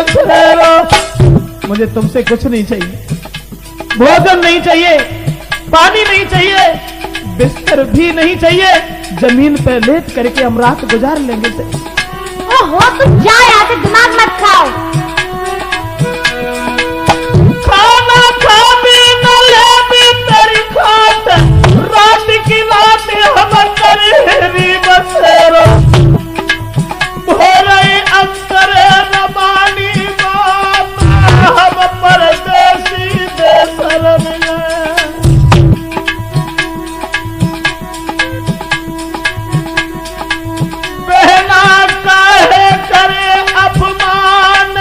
बसेरो। मुझे तुमसे कुछ नहीं चाहिए, भोजन नहीं चाहिए, पानी नहीं चाहिए, बिस्तर भी नहीं चाहिए। जमीन पर लेट करके हम रात गुजार लेंगे। ओहो, तुम जा यहाँ से, दिमाग मत खाओ। खाना खा भी न ले भी तेरी खात, रात की रात हम अंदर बसेरो। भोरे अंतर रबानी बात, हम परदेसी देशर में। बहना काहे करे अपमान,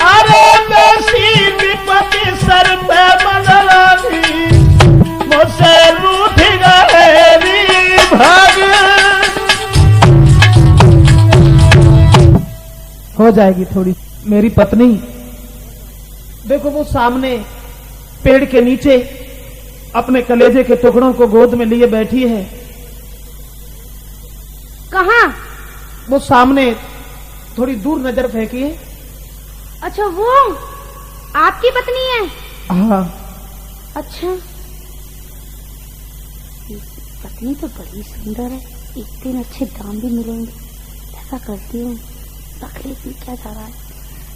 अरे देसी विपत्ति सर पे बदलानी। मुझसे रूठ गए री भाग। हो जाएगी थोड़ी। मेरी पत्नी देखो, वो सामने पेड़ के नीचे अपने कलेजे के टुकड़ों को गोद में लिए बैठी है। कहाँ? वो सामने थोड़ी दूर नजर फेंकिए। अच्छा, वो आपकी पत्नी है? हाँ। अच्छा, पत्नी तो बड़ी सुंदर है, एक दिन अच्छे दाम भी मिलेंगे। ऐसा करती हूँ, तकलीफ में क्या जा रहा है।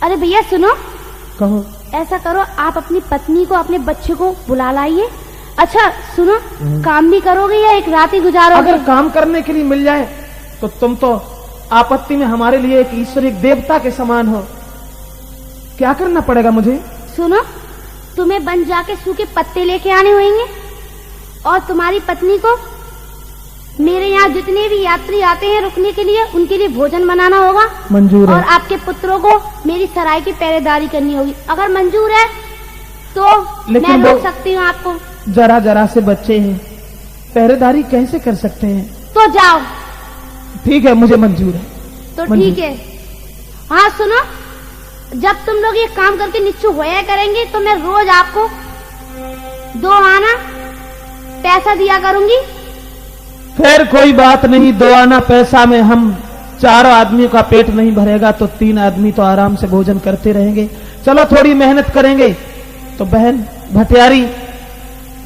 अरे भैया सुनो, कहो। ऐसा करो, आप अपनी पत्नी को, अपने बच्चे को बुला लाइए। अच्छा सुनो, काम भी करोगे या एक रात ही गुजारोगे? अगर काम करने के लिए मिल जाए तो तुम तो आपत्ति में हमारे लिए एक ईश्वर, एक देवता के समान हो। क्या करना पड़ेगा मुझे? सुनो, तुम्हें बन जाके सूखे पत्ते लेके आने होंगे, और तुम्हारी पत्नी को मेरे यहाँ जितने भी यात्री आते हैं रुकने के लिए, उनके लिए भोजन बनाना होगा। मंजूर है। और आपके पुत्रों को मेरी सराय की पहरेदारी करनी होगी। अगर मंजूर है तो मैं रोक सकती हूँ आपको। जरा जरा से बच्चे हैं, पहरेदारी कैसे कर सकते हैं? तो जाओ। ठीक है, मुझे मंजूर है। तो ठीक है। हाँ सुनो, जब तुम लोग ये काम करके निश्चय होया करेंगे तो मैं रोज आपको 2 आना पैसा दिया करूंगी। खैर कोई बात नहीं, 2 आना पैसा में हम 4 आदमियों का पेट नहीं भरेगा तो 3 आदमी तो आराम से भोजन करते रहेंगे। चलो थोड़ी मेहनत करेंगे तो बहन भटियारी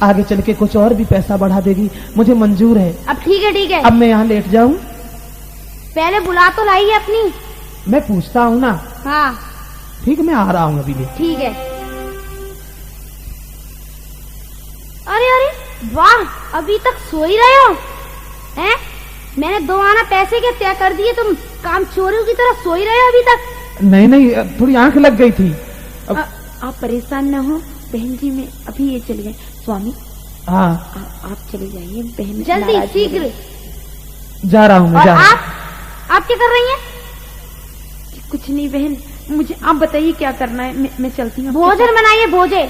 आगे चल के कुछ और भी पैसा बढ़ा देगी। मुझे मंजूर है। अब ठीक है, ठीक है। अब मैं यहाँ लेट जाऊं? पहले बुला तो लाइए अपनी। मैं पूछता हूँ ना। हाँ ठीक, मैं आ रहा हूँ अभी। ठीक है। अरे अरे वाह, अभी तक सो ही रहे हो हैं? मैंने 2 आना पैसे के तय कर दिए, तुम काम चोरों की तरह सो ही रहे हो अभी तक? नहीं नहीं, थोड़ी आंख लग गई थी। आप परेशान न हो बहन जी, मैं अभी ये चले गए। स्वामी हाँ, आप चले जाइए, बहन जल्दी शीघ्र। जा रहा हूँ मैं। आप क्या कर रही हैं? कुछ नहीं बहन, मुझे आप बताइए क्या करना है। मैं चलती हूँ। भोजन बनाइए, भोजे।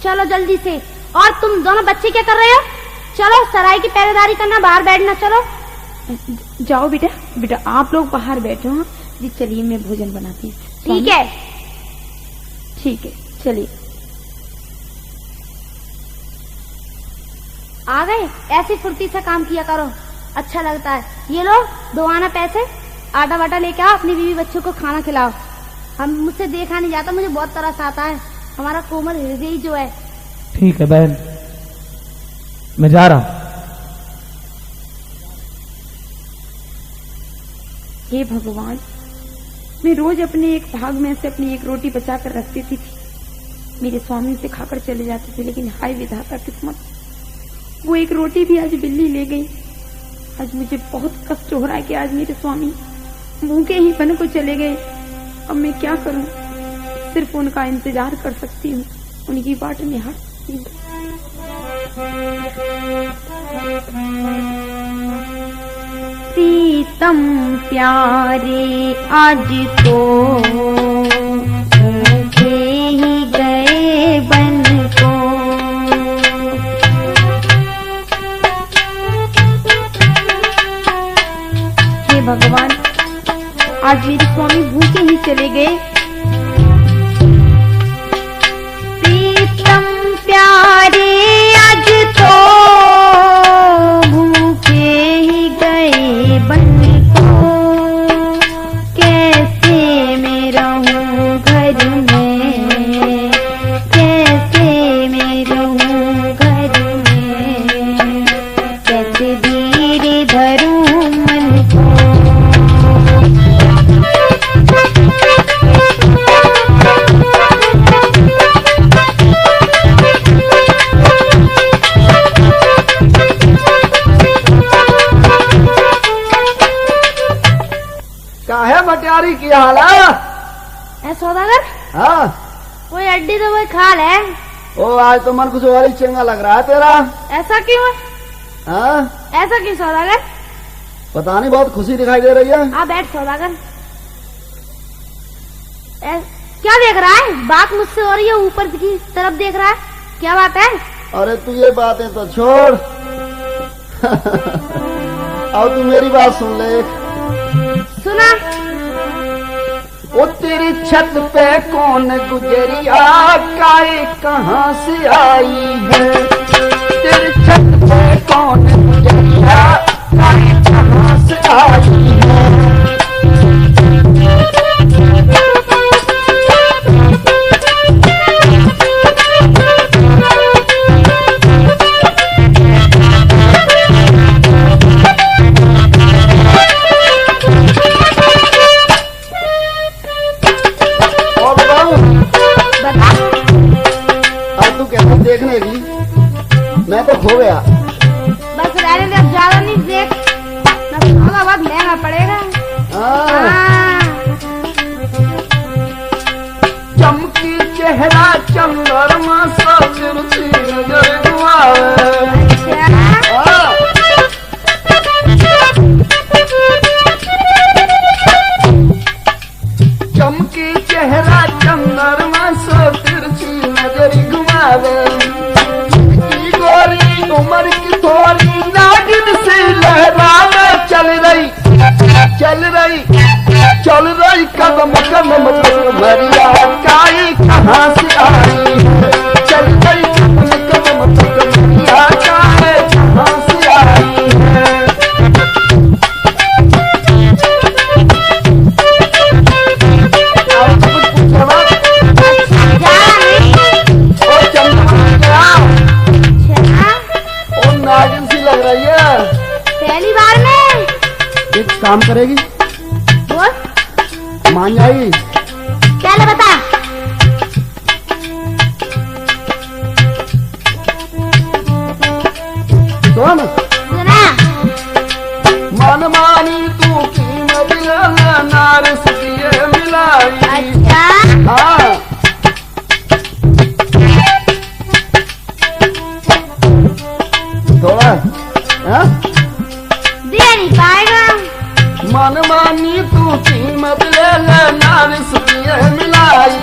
चलो जल्दी से। और तुम दोनों बच्चे क्या कर रहे हो? चलो सराय की पहरेदारी करना, बाहर बैठना। चलो जाओ बेटा। बेटा आप लोग बाहर बैठो। हाँ जी, चलिए मैं भोजन बनाती हूँ। ठीक है, ठीक है, चलिए। आ गए? ऐसी फुर्ती से काम किया करो, अच्छा लगता है। ये लो 2 आना पैसे, आटा वाटा लेके आओ, अपनी बीवी बच्चों को खाना खिलाओ। हम मुझसे देखा नहीं जाता, मुझे बहुत तरस आता है। हमारा कोमल हृदय जो है। ठीक है बहन, मैं जा रहा हूँ। हे भगवान, मैं रोज अपने एक भाग में से अपनी एक रोटी बचा कर रखती थी। मेरे स्वामी से खाकर चले जाते थे, लेकिन हाय विधाता किस्मत, वो एक रोटी भी आज बिल्ली ले गई। आज मुझे बहुत कष्ट हो रहा है कि आज मेरे स्वामी भूखे ही बन को चले गए। अब मैं क्या करूं? सिर्फ उनका इंतजार कर सकती हूँ, उनकी बाट में हट सकती हूँ। प्रीतम प्यारे आज तो भूखे ही गए बन को। हे भगवान, आज मेरे स्वामी भूखे ही चले गए। प्रीतम प्यारे आज तो भूखे ही गए बन को। कैसे मैं रहूं नारी की हाल है? ए सौदागर, हाँ कोई अड्डी तो कोई खाल है। ओ आज तो मन कुछ और ही चंगा लग रहा है तेरा। ऐसा क्यों है? हाँ ऐसा क्यों सौदागर? पता नहीं, बहुत खुशी दिखाई दे रही है। हाँ बैठ सौदागर। क्या देख रहा है? बात मुझसे हो रही है, ऊपर की तरफ देख रहा है, क्या बात है? अरे तू ये बातें तो छोड़ अब तू मेरी बात सुन ले। सुना। ओ तेरी छत पे कौन गुजरिया, काई कहाँ से आई है? तेरी छत पे कौन गुजरिया, काई कहाँ से आई है? देखने की मैं तो खो गया। बस रहने दे, अब ज्यादा नहीं देख, बहुत महंगा पड़ेगा। चमकी चेहरा चंद्रमा सा तिरछी नजर घुमावे। चमकी चेहरा चंद्रमा सा तिरछी नजर घुमावे। गोरी उम्र की थोड़ी नागिन से लहरावे चल रही कदम कदम मरिया, काई कहाँ से आई है? चल रही कदम कदम मरिया, काई कहाँ से आई है? नागिन सी लग रही है। पहली बार में एक काम करेगी? बोल। मान जाएगी? पहले बता। सुन। सुना। मन मानी तू कीमत नारस दिए मिलाई। अच्छा। हाँ थोड़ा दे नहीं पाएगा। मन मानी तू कीमत ले नारस दिए मिलाई।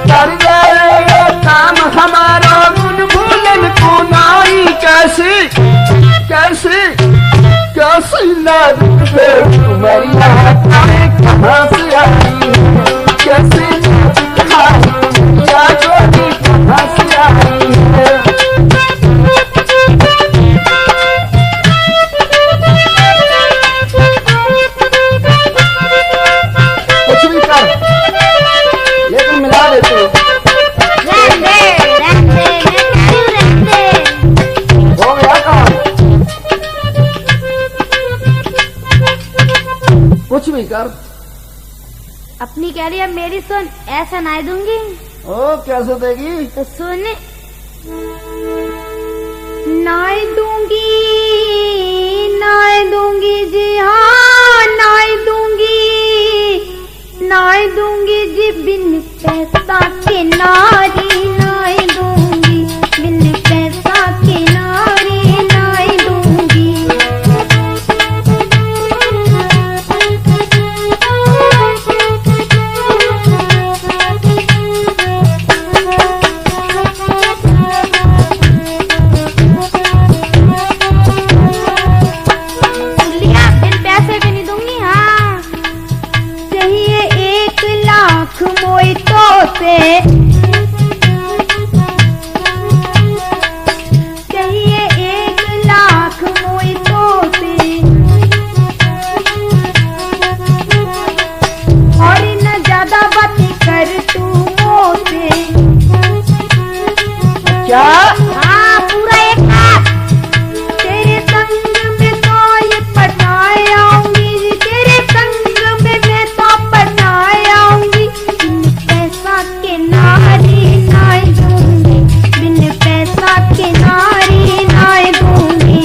कर जाएगा काम हमारा गुन भूलन को नाई। कैसी कैसी कैसी नारी तुम्हारी कहाँ से आई? कैसी कहाँ से आई है? कुछ भी कर लेकिन मिला दे तू। हो गया काम। कुछ भी कर। अपनी कह रही है मेरी सुन, ऐसा ना दूंगी। ओ कैसे देगी? तो सुन। नाय दूंगी जी, हाँ नाय दूंगी जी, बिन पैसा के नारी नाय दूंगी, बिन पैसा के नारी नाय दूंगी। चाहिए 1 लाख मोइतो से, और न ज्यादा बातें कर तू मोसे। क्या? हाँ पूरा 1 लाख। तेरे संग में तो ये पटाए आऊंगी, तेरे संग में मैं तो पटाए आऊंगी। बिन पैसा के नारी नाय दूंगी, बिन पैसा के नारी नाय दूंगी।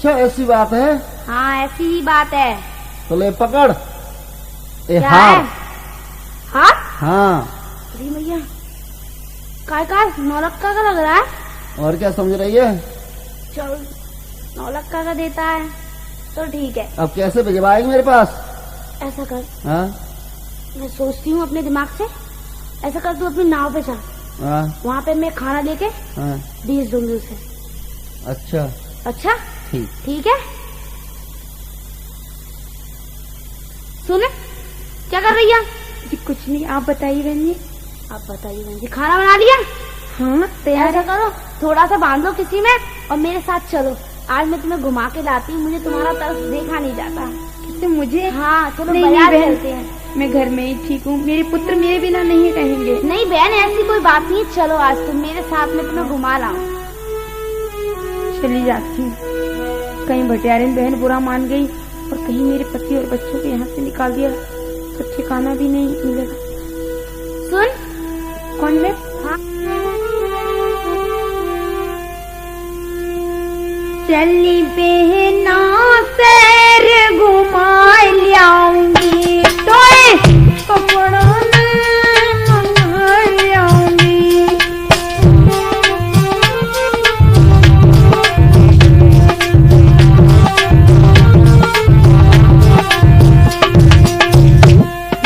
अच्छा ऐसी बात है? हाँ ऐसी ही बात है। तो ले पकड़। क्या हाँ है? हाथ? हाँ। अरे भैया काय 9 लाख का लग रहा है। और क्या समझ रही है? चल 9 लाख का देता है तो ठीक है। अब कैसे भिजवाएगी मेरे पास? ऐसा कर, हाँ मैं सोचती हूँ अपने दिमाग से, ऐसा कर तू अपनी नाव पे चल, हाँ वहाँ पे मैं खाना लेके हाँ। भेज दूंगी उसे। अच्छा अच्छा ठीक। ठीक है। सुने क्या कर रही है? जी कुछ नहीं, आप बताइए बहन जी। आप बताइए बहन जी, खाना बना लिया? हाँ तैयार ऐसा है। करो थोड़ा सा बांध लो किसी में और मेरे साथ चलो। आज मैं तुम्हें घुमा के लाती हूँ, मुझे तुम्हारा तरफ देखा नहीं जाता। किससे? मुझे? हाँ चलो नहीं, बाजार नहीं बहन। चलते हैं। मैं घर में ही ठीक हूँ, मेरे पुत्र मेरे बिना नहीं रहेंगे। नहीं बहन ऐसी कोई बात नहीं, चलो आज तुम मेरे साथ में तुम्हें घुमा लाऊं। चली जाती हूँ, कहीं भटियारिन बहन बुरा मान गई और कहीं मेरे पति और बच्चों को यहाँ से निकाल दिया तो ठिकाना भी नहीं मिलेगा। सुन कौन मैं? हाँ चली बहना सैर घुमा लाऊंगी तो कपड़ा मंगा लाऊंगी।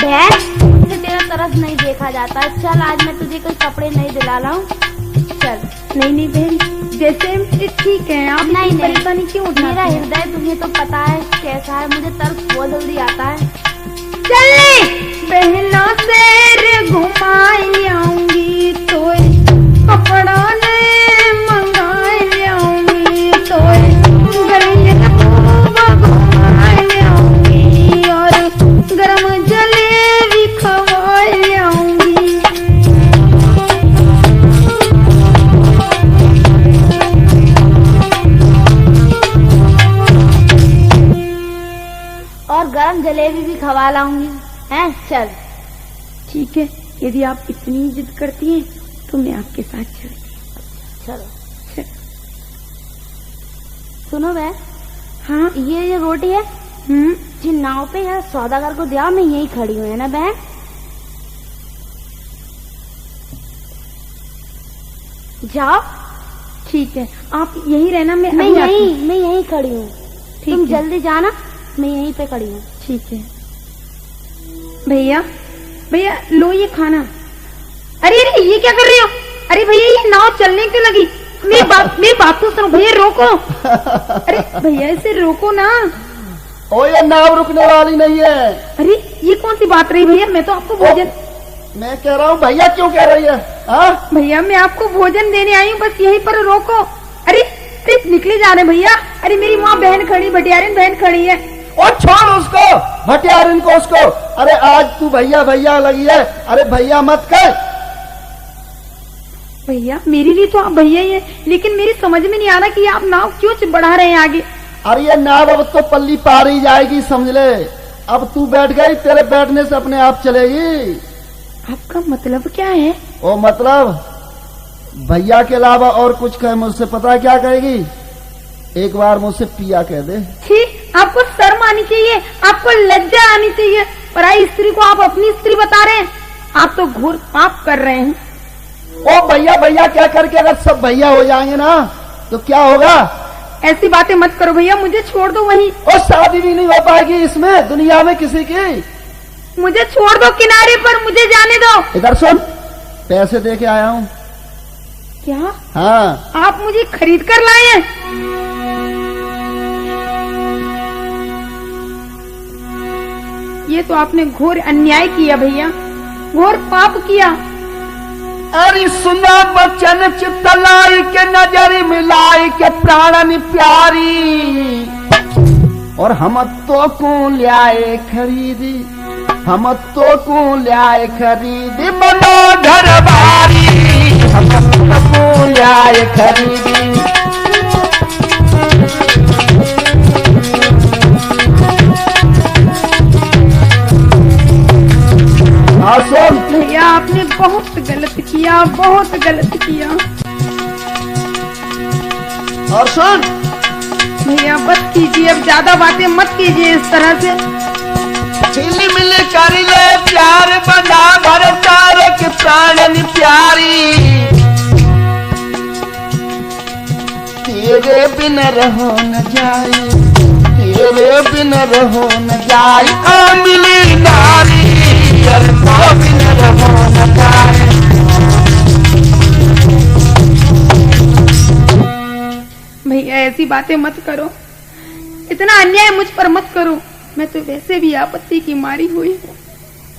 बहन मुझे तेरा तरफ नहीं देखा जाता। चल आज मैं तुझे कोई कपड़े नहीं दिला लाऊं। चल। नहीं नहीं बहन, जैसे ठीक है, आप नहीं, इतनी नहीं। परेशानी क्यों मेरा उठाती हैं? हृदय तुम्हें तो पता है कैसा है, मुझे तरस बहुत जल्दी आता है। चले बहना सैर घुमा लाऊंगी तो कपड़ा ने मंगा लाऊंगी तो घुमा लाऊंगी और गरम जलेबी खवा लाऊंगी। और गरम जलेबी भी खवा लाऊंगी। हैं चल। ठीक है, यदि आप इतनी जिद करती हैं तो मैं आपके साथ चलती चलो। हूँ। सुनो बहन, हाँ। ये रोटी है जी नाव पे है, सौदागर को दिया, मैं यहीं खड़ी हूँ है ना बहन। जाओ। ठीक है, आप यहीं रहना, मैं मैं अभी आती हूँ। यहीं खड़ी हूँ, ठीक तुम है। जल्दी जाना, मैं यहीं पे खड़ी हूँ। ठीक है। भैया भैया लो ये खाना। अरे अरे ये क्या कर रहे हो? अरे भैया ये नाव चलने क्यों लगी? मेरी बात तो सुनो भैया, रोको। अरे भैया इसे रोको ना। ओ ये नाव रुकने वाली नहीं है। अरे ये कौन सी बात रही भैया, मैं तो आपको भोजन। मैं कह रहा हूँ भैया क्यों कह रही है? हाँ भैया मैं आपको भोजन देने आई हूँ, बस यहीं पर रोको। अरे अरे निकले जा रहे भैया। अरे मेरी माँ बहन खड़ी, भटियारिन बहन खड़ी है। और छोड़ उसको, भटियारिन को उसको। अरे आज तू भैया भैया लगी है, अरे भैया मत कर। भैया मेरे लिए तो आप भैया ही है, लेकिन मेरी समझ में नहीं आ रहा कि आप नाव क्यों बढ़ा रहे हैं आगे। अरे ये नाव अब तो पल्ली पार ही जाएगी, समझ ले। अब तू बैठ गई, तेरे बैठने से अपने आप चलेगी। आपका मतलब क्या है? ओ मतलब भैया के अलावा और कुछ कहे मुझसे, पता है क्या कहेगी? एक बार मुझसे पिया कह दे। छी, आपको शर्म आनी चाहिए, आपको लज्जा आनी चाहिए। पराई स्त्री को आप अपनी स्त्री बता रहे हैं, आप तो घोर पाप कर रहे हैं। ओ भैया भैया क्या करके अगर सब भैया हो जाएंगे ना तो क्या होगा? ऐसी बातें मत करो भैया, मुझे छोड़ दो वहीं। और शादी भी नहीं हो पाएगी इसमें दुनिया में किसी की। मुझे छोड़ दो किनारे पर, मुझे जाने दो। इधर सुन, पैसे दे के आया हूँ। क्या हाँ आप मुझे खरीद कर लाए हैं? ये तो आपने घोर अन्याय किया भैया, घोर पाप किया। अरे सुना बचन चित्त लाई के नजर मिलाई के प्राणन प्यारी, और हम तो को ल्याए खरीदी, हम तो को ल्याए खरीदी बनो घर बारी, हम तो को ल्याए खरीदी। सुन भैया आपने बहुत गलत किया, बहुत गलत किया। और सुन, भैया बस कीजिए, अब ज्यादा बातें मत कीजिए इस तरह से। मिल मिल कर ले प्यार बना भर तारे के प्राणन प्यारी, तेरे बिन रहो न जाए, तेरे बिन रहो न जाए, आ मिली नारी यार तो बिन रहो न जाए। भैया ऐसी बातें मत करो, इतना अन्याय मुझ पर मत करो, मैं तो वैसे भी आपत्ति की मारी हुई हूँ।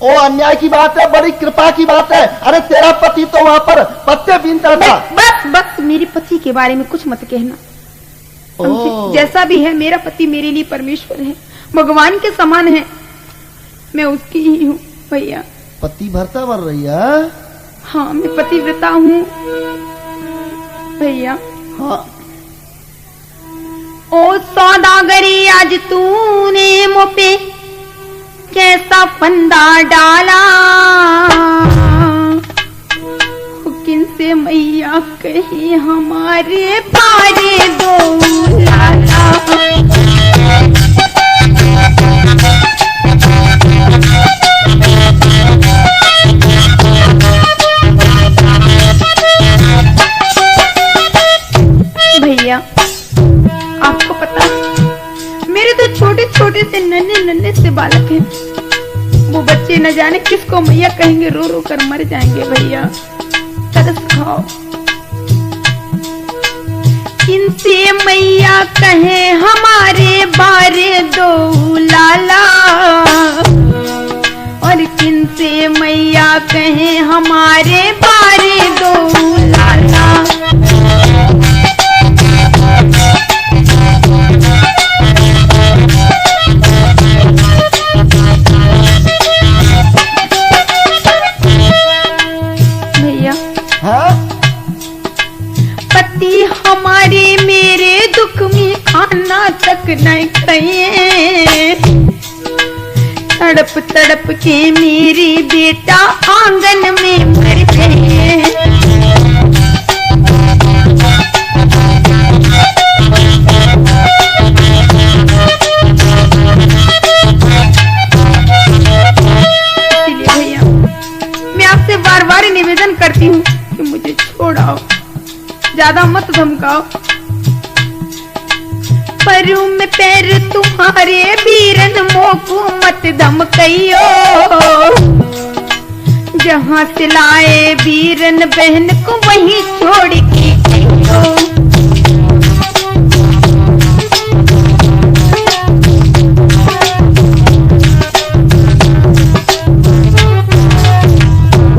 ओ अन्याय की बात है, बड़ी कृपा की बात है। अरे तेरा पति तो वहाँ पर पत्ते बीनता था। बस बस मेरे पति के बारे में कुछ मत कहना। जैसा भी है मेरा पति मेरे लिए परमेश्वर है, भगवान के समान है, मैं उसकी ही हूँ भैया। पति भरता भर रही है? हाँ मैं पतिव्रता हूँ भैया। हाँ। ओ सौदागरी आज तूने मुझे कैसा फंदा डाला, किनसे मैया कही हमारे बारे दो लाला। भैया आपको पता मेरे तो छोटे छोटे से नन्हे नन्हे से बालक हैं, वो बच्चे न जाने किसको मैया कहेंगे, रो रो कर मर जाएंगे भैया। तरस खाओ, किनसे मैया कहे हमारे बारे दो लाला, और किनसे मैया कहे हमारे बारे दो लाला। पति हमारे मेरे दुख में खाना तक नहीं खाए, तड़प तड़प के मेरी बेटा आंगन में मर गए। इसलिए भैया मैं आपसे बार बार निवेदन करती हूँ कि मुझे छोड़ाओ, ज्यादा मत धमकाओ। परू में पैर तुम्हारे वीरन मोको मत धमकाइयो, जहाँ से लाए वीरन बहन को वहीं छोड़ के गइयो।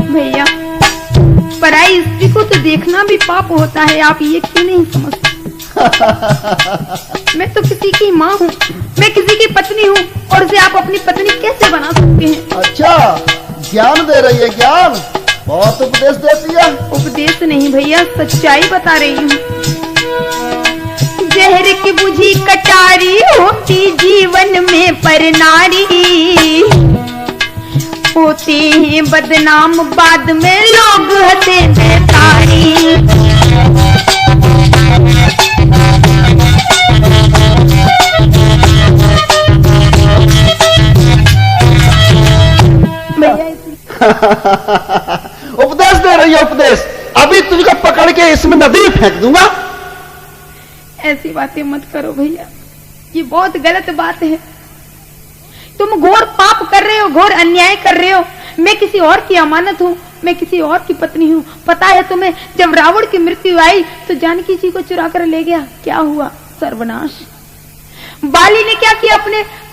भैया पराई स्त्री को तो देखना भी पाप होता है, आप ये क्यों नहीं समझते? मैं तो किसी की माँ हूँ, मैं किसी की पत्नी हूँ, और उसे आप अपनी पत्नी कैसे बना सकते हैं? अच्छा ज्ञान दे रही है, ज्ञान बहुत उपदेश देती है। उपदेश नहीं भैया, सच्चाई बता रही हूँ। जहर की बुझी कटारी होती जीवन में पर नारी, होते हैं बदनाम बाद में लोग हंसे बेतारी। उपदेश दे रही है, उपदेश। अभी तुझको पकड़ के इसमें नदी फेंक दूंगा। ऐसी बातें मत करो भैया, ये बहुत गलत बात है। तुम घोर पाप कर रहे हो, घोर अन्याय कर रहे हो। मैं किसी और की अमानत हूँ, मैं किसी और की पत्नी हूँ। पता है तुम्हें, जब रावण की मृत्यु आई तो जानकी जी को चुरा कर ले गया, क्या हुआ? सर्वनाश। बाली ने क्या किया?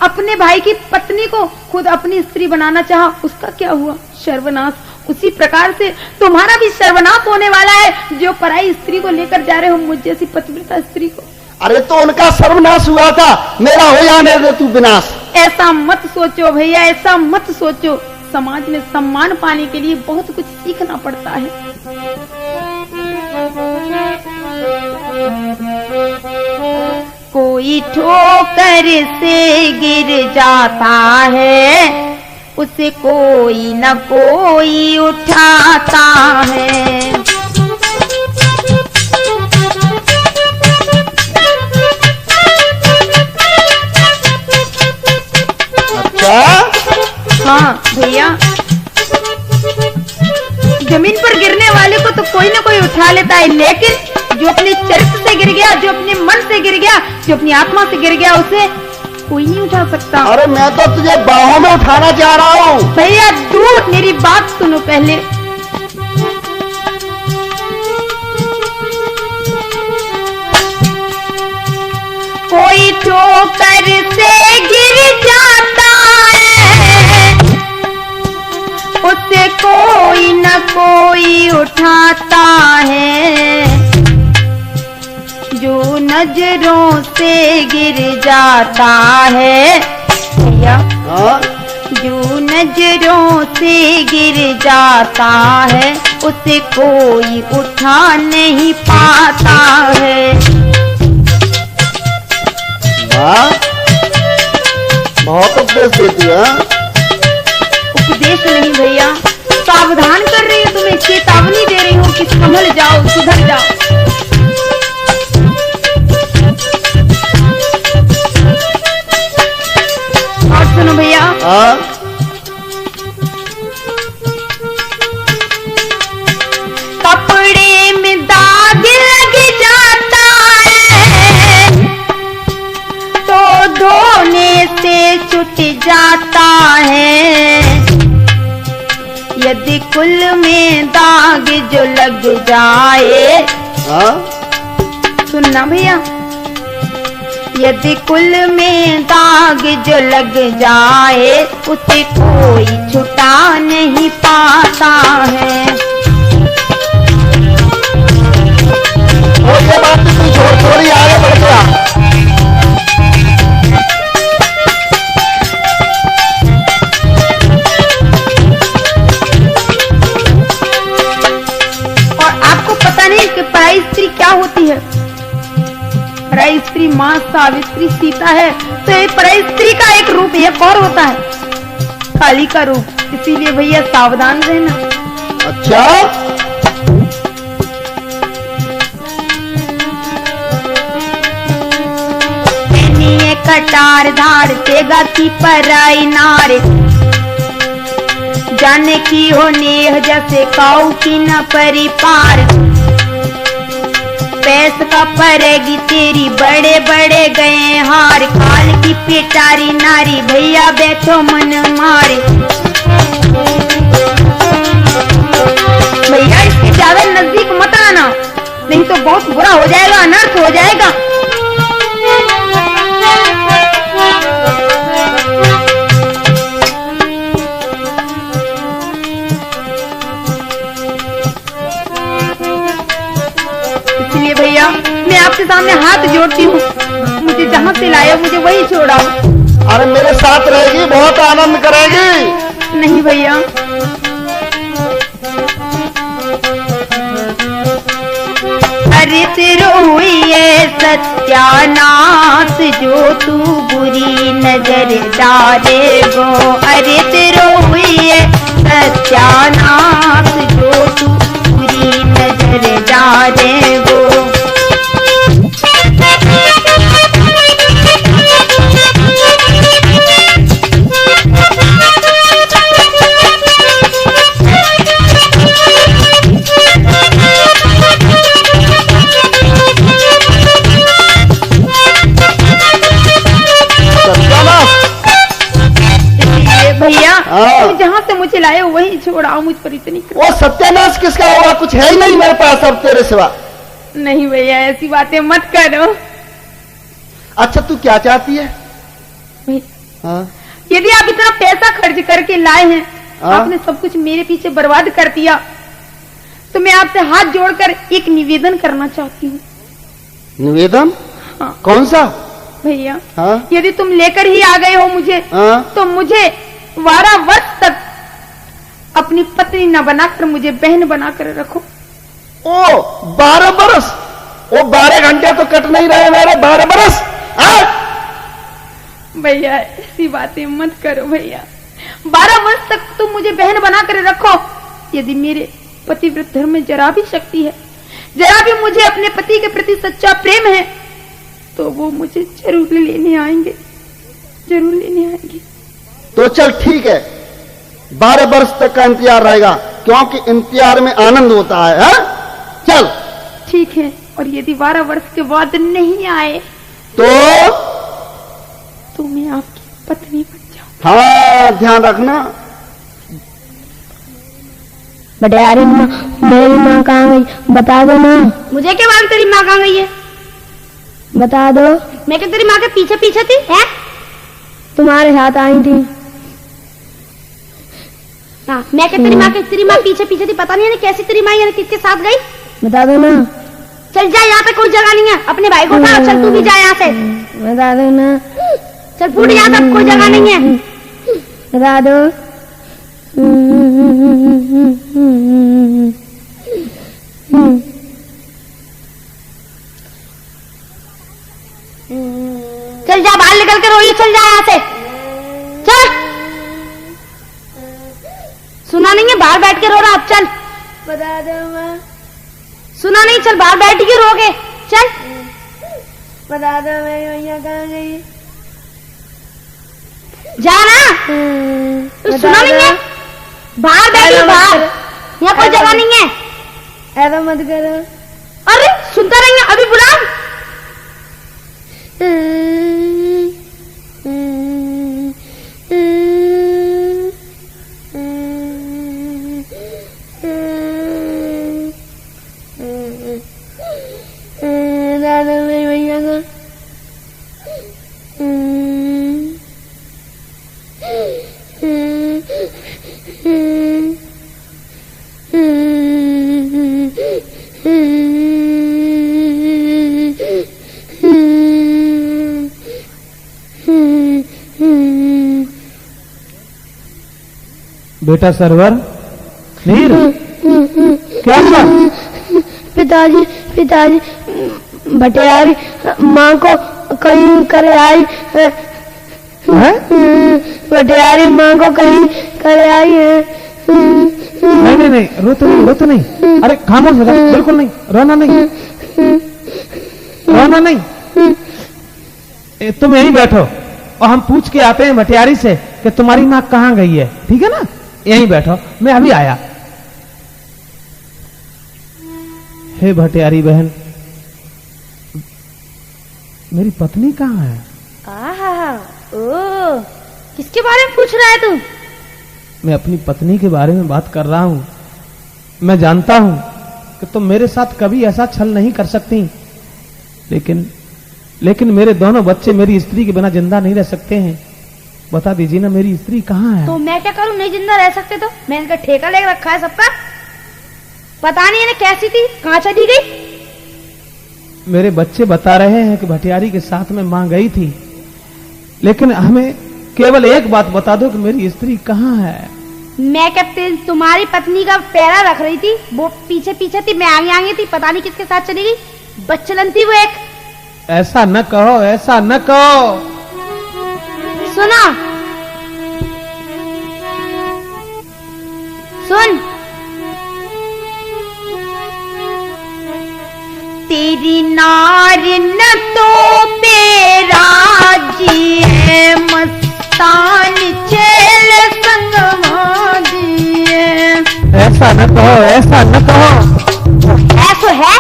अपने भाई की पत्नी को खुद अपनी स्त्री बनाना चाहा, उसका क्या हुआ? सर्वनाश। उसी प्रकार से तुम्हारा भी सर्वनाश होने वाला है, जो पराई स्त्री को लेकर जा रहे हो, मुझ जैसी पतिव्रता स्त्री को। अरे तो उनका सर्वनाश हुआ था, मेरा हो जाने दे तू विनाश। ऐसा मत सोचो भैया, ऐसा मत सोचो। समाज में सम्मान पाने के लिए बहुत कुछ सीखना पड़ता है। कोई ठोकर से गिर जाता है, उसे कोई न कोई उठाता है। क्या? हाँ भैया, जमीन पर गिरने वाले को तो कोई ना कोई उठा लेता है, लेकिन जो अपने चरित्र से गिर गया, जो अपने मन से गिर गया, जो अपनी आत्मा से गिर गया, उसे कोई नहीं उठा सकता। अरे मैं तो तुझे बाहों में उठाना चाह रहा हूँ। भैया दूर, मेरी बात सुनो पहले। कोई ठोकर से गिर जाता है, उसे कोई न कोई उठाता है। जो नजरों से गिर जाता है भैया, हाँ? जो नजरों से गिर जाता है, उसे कोई उठा नहीं पाता है। हाँ? बहुत उपदेश देती है। उपदेश नहीं भैया, सावधान कर रही हूँ, तुम्हें चेतावनी दे रही हूँ कि संभल जाओ, सुधर जाओ। और सुनो भैया, हाँ? कपड़े में दाग लग जाता है, तो धोने से छूट जाता है। यदि कुल में दाग जो लग जाए, हाँ? सुनना भैया, यदि कुल में दाग जो लग जाए, उसे कोई छुटा नहीं पाता है। और ये बात तो तू थोड़ी आगे बढ़ गया। और आपको पता नहीं कि पराई स्त्री क्या होती है? पराई स्त्री माँ सावित्री सीता है, तो ये पराई स्त्री का एक रूप एक और होता है, काली का रूप। इसीलिए भैया सावधान रहना। अच्छा? ये कटार धार से गाती पराई नार, जाने की हो नेह जैसे काऊ की न परिपार। पैस का परेगी तेरी बड़े बड़े गए हार, काल की पिटारी नारी भैया बैठो मन मारे। भैया इसके ज्यादा नजदीक मत आना, नहीं तो बहुत बुरा हो जाएगा, अनर्थ हो जाएगा। इसलिए भैया मैं आपके सामने हाथ जोड़ती हूँ, मुझे जहाँ से लाया मुझे वही छोड़ाओ। अरे मेरे साथ रहेगी, बहुत आनंद करेगी। नहीं भैया, अरे तेरो हुई ये सत्यानाश, जो तू बुरी नजर डाले गो। अरे तेरो हुई ये सत्यानाश, जो तू बुरी नजर डाले गो। भैया जहाँ से मुझे लाए वही छोड़ाओ, मुझ पर इतनी वो सत्यानाश किसका होगा? कुछ है ही नहीं मेरे पास अब तेरे सिवा। नहीं भैया, ऐसी बातें मत करो। अच्छा तू क्या चाहती है? हाँ? यदि आप इतना पैसा खर्च करके लाए हैं, हाँ? आपने सब कुछ मेरे पीछे बर्बाद कर दिया, तो मैं आपसे हाथ जोड़कर एक निवेदन करना चाहती हूँ। निवेदन? हाँ। कौन सा? भैया हाँ? यदि तुम लेकर ही आ गए हो मुझे, हाँ? तो मुझे 12 वर्ष तक अपनी पत्नी न बनाकर मुझे बहन बनाकर रखो। ओ 12 बरस? वो 12 घंटे तो कट नहीं रहे मेरे 12 बरस। भैया ऐसी बातें मत करो भैया, 12 वर्ष तक तुम मुझे बहन बनाकर रखो। यदि मेरे पतिव्रत धर्म में जरा भी शक्ति है, जरा भी मुझे अपने पति के प्रति सच्चा प्रेम है, तो वो मुझे जरूर लेने आएंगे, जरूर लेने आएंगे। तो चल ठीक है, 12 वर्ष तक का इंतजार रहेगा, क्योंकि इंतजार में आनंद होता है, हा? चल ठीक है, और यदि 12 वर्ष के बाद नहीं आए तो मैं आपकी पत्नी बन जाऊं। हाँ, ध्यान रखना। बटियारी माँ, मेरी माँ कहाँ गई, बता दो ना। मुझे क्या मालूम तेरी माँ कहाँ गई है? बता दो। मैं क्या तेरी माँ के पीछे पीछे थी है? तुम्हारे साथ आई थी। हाँ, मैं क्या तेरी माँ पीछे पीछे थी? पता नहीं है कैसी तेरी माँ है, किसके साथ गई? बता दो ना। चल जा, यहाँ पे कोई जगह नहीं है, अपने भाई को उठा, चल तू भी जा यहाँ से। बता दो ना। चल फूट, यहाँ पे कोई जगह नहीं है। बता दो। चल जा, बाहर निकल के रोइए, चल जा यहाँ से, चल। सुना नहीं है, बाहर बैठ के रो रहा, अब चल। बता दो माँ। सुना नहीं, चल बाहर बैठ के रोगे, चल। बता दो मेरी मैया कहाँ गई। जाना, तू सुना नहीं है? बाहर बैठिए, बाहर, यहाँ कोई जगह नहीं है। ऐसा मत करो। अरे सुनता नहीं है, अभी बुला। दादा मेरी मैया को। बेटा सरवर, नीर, क्या हुआ? पिताजी, पिताजी, भटियारी माँ को कहीं करे आई है। भटियारी माँ को कहीं करे आई है। नहीं, रो तो नहीं। अरे खामोश हो जा, बिल्कुल नहीं, रोना नहीं। तुम यहीं बैठो और हम पूछ के आते हैं भटियारी से कि तुम्हारी माँ कहाँ गई है, ठीक है ना? यहीं बैठो, मैं अभी आया। हे भटियारी बहन, मेरी पत्नी कहाँ है? ओ, किसके बारे में पूछ रहा है तू? मैं अपनी पत्नी के बारे में बात कर रहा हूं। मैं जानता हूं कि तुम मेरे साथ कभी ऐसा छल नहीं कर सकती, लेकिन मेरे दोनों बच्चे मेरी स्त्री के बिना जिंदा नहीं रह सकते हैं। बता दीजिए ना, मेरी स्त्री कहाँ है? तो मैं क्या करूं, नहीं जिंदा रह सकते तो? मैं इनका ठेका लेकर रखा है सबका। पता नहीं इन्हें कैसी थी, कहाँ चली गई? मेरे बच्चे बता रहे हैं कि भटियारी के साथ में मां गई थी, लेकिन हमें केवल एक बात बता दो कि मेरी स्त्री कहाँ है? मैं क्या तुम्हारी पत्नी का पैरा रख रही थी, वो पीछे पीछे थी, मैं आगे थी, पता नहीं किसके साथ चली गई। बच्चलन थी वो एक। ऐसा न कहो, ऐसा न कहो। सुना, सुन, तेरी नार न तो बेराजी है, मस्तान चेल संगवा दिए। ऐसा न कहो, ऐसा न कहो। ऐसा है,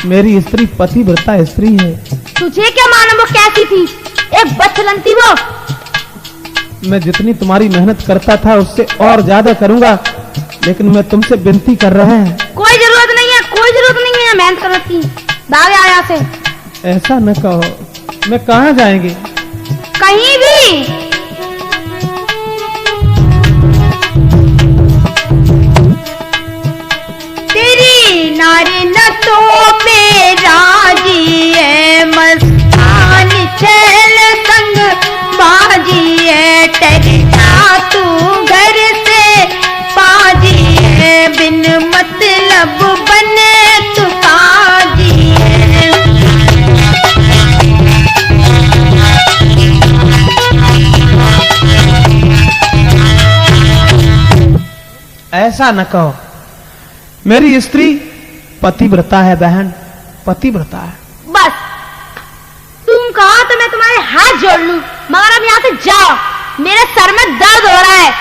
मेरी स्त्री पतिव्रता स्त्री है। तुझे क्या मालूम वो कैसी थी? एक बचलन थी वो। मैं जितनी तुम्हारी मेहनत करता था उससे और ज्यादा करूंगा, लेकिन मैं तुमसे विनती कर रहा है। कोई जरूरत नहीं है, कोई जरूरत नहीं है मेहनत करने की। भाग यहाँ से। ऐसा न कहो, मैं कहाँ जाएंगे? कहीं भी। तेरी नारी न तो बेराजी है, मस्तान चल संग बाजी है, टरता तू घर से पाजी है, बिन मतलब बने तू काजी है। ऐसा न कहो, मेरी स्त्री पतिव्रता है बहन, पतिव्रता है। बस तुम कहो तो मैं तुम्हारे हाथ जोड़ लूं, मगर अब यहाँ से जाओ। मेरे सर में दर्द हो रहा है।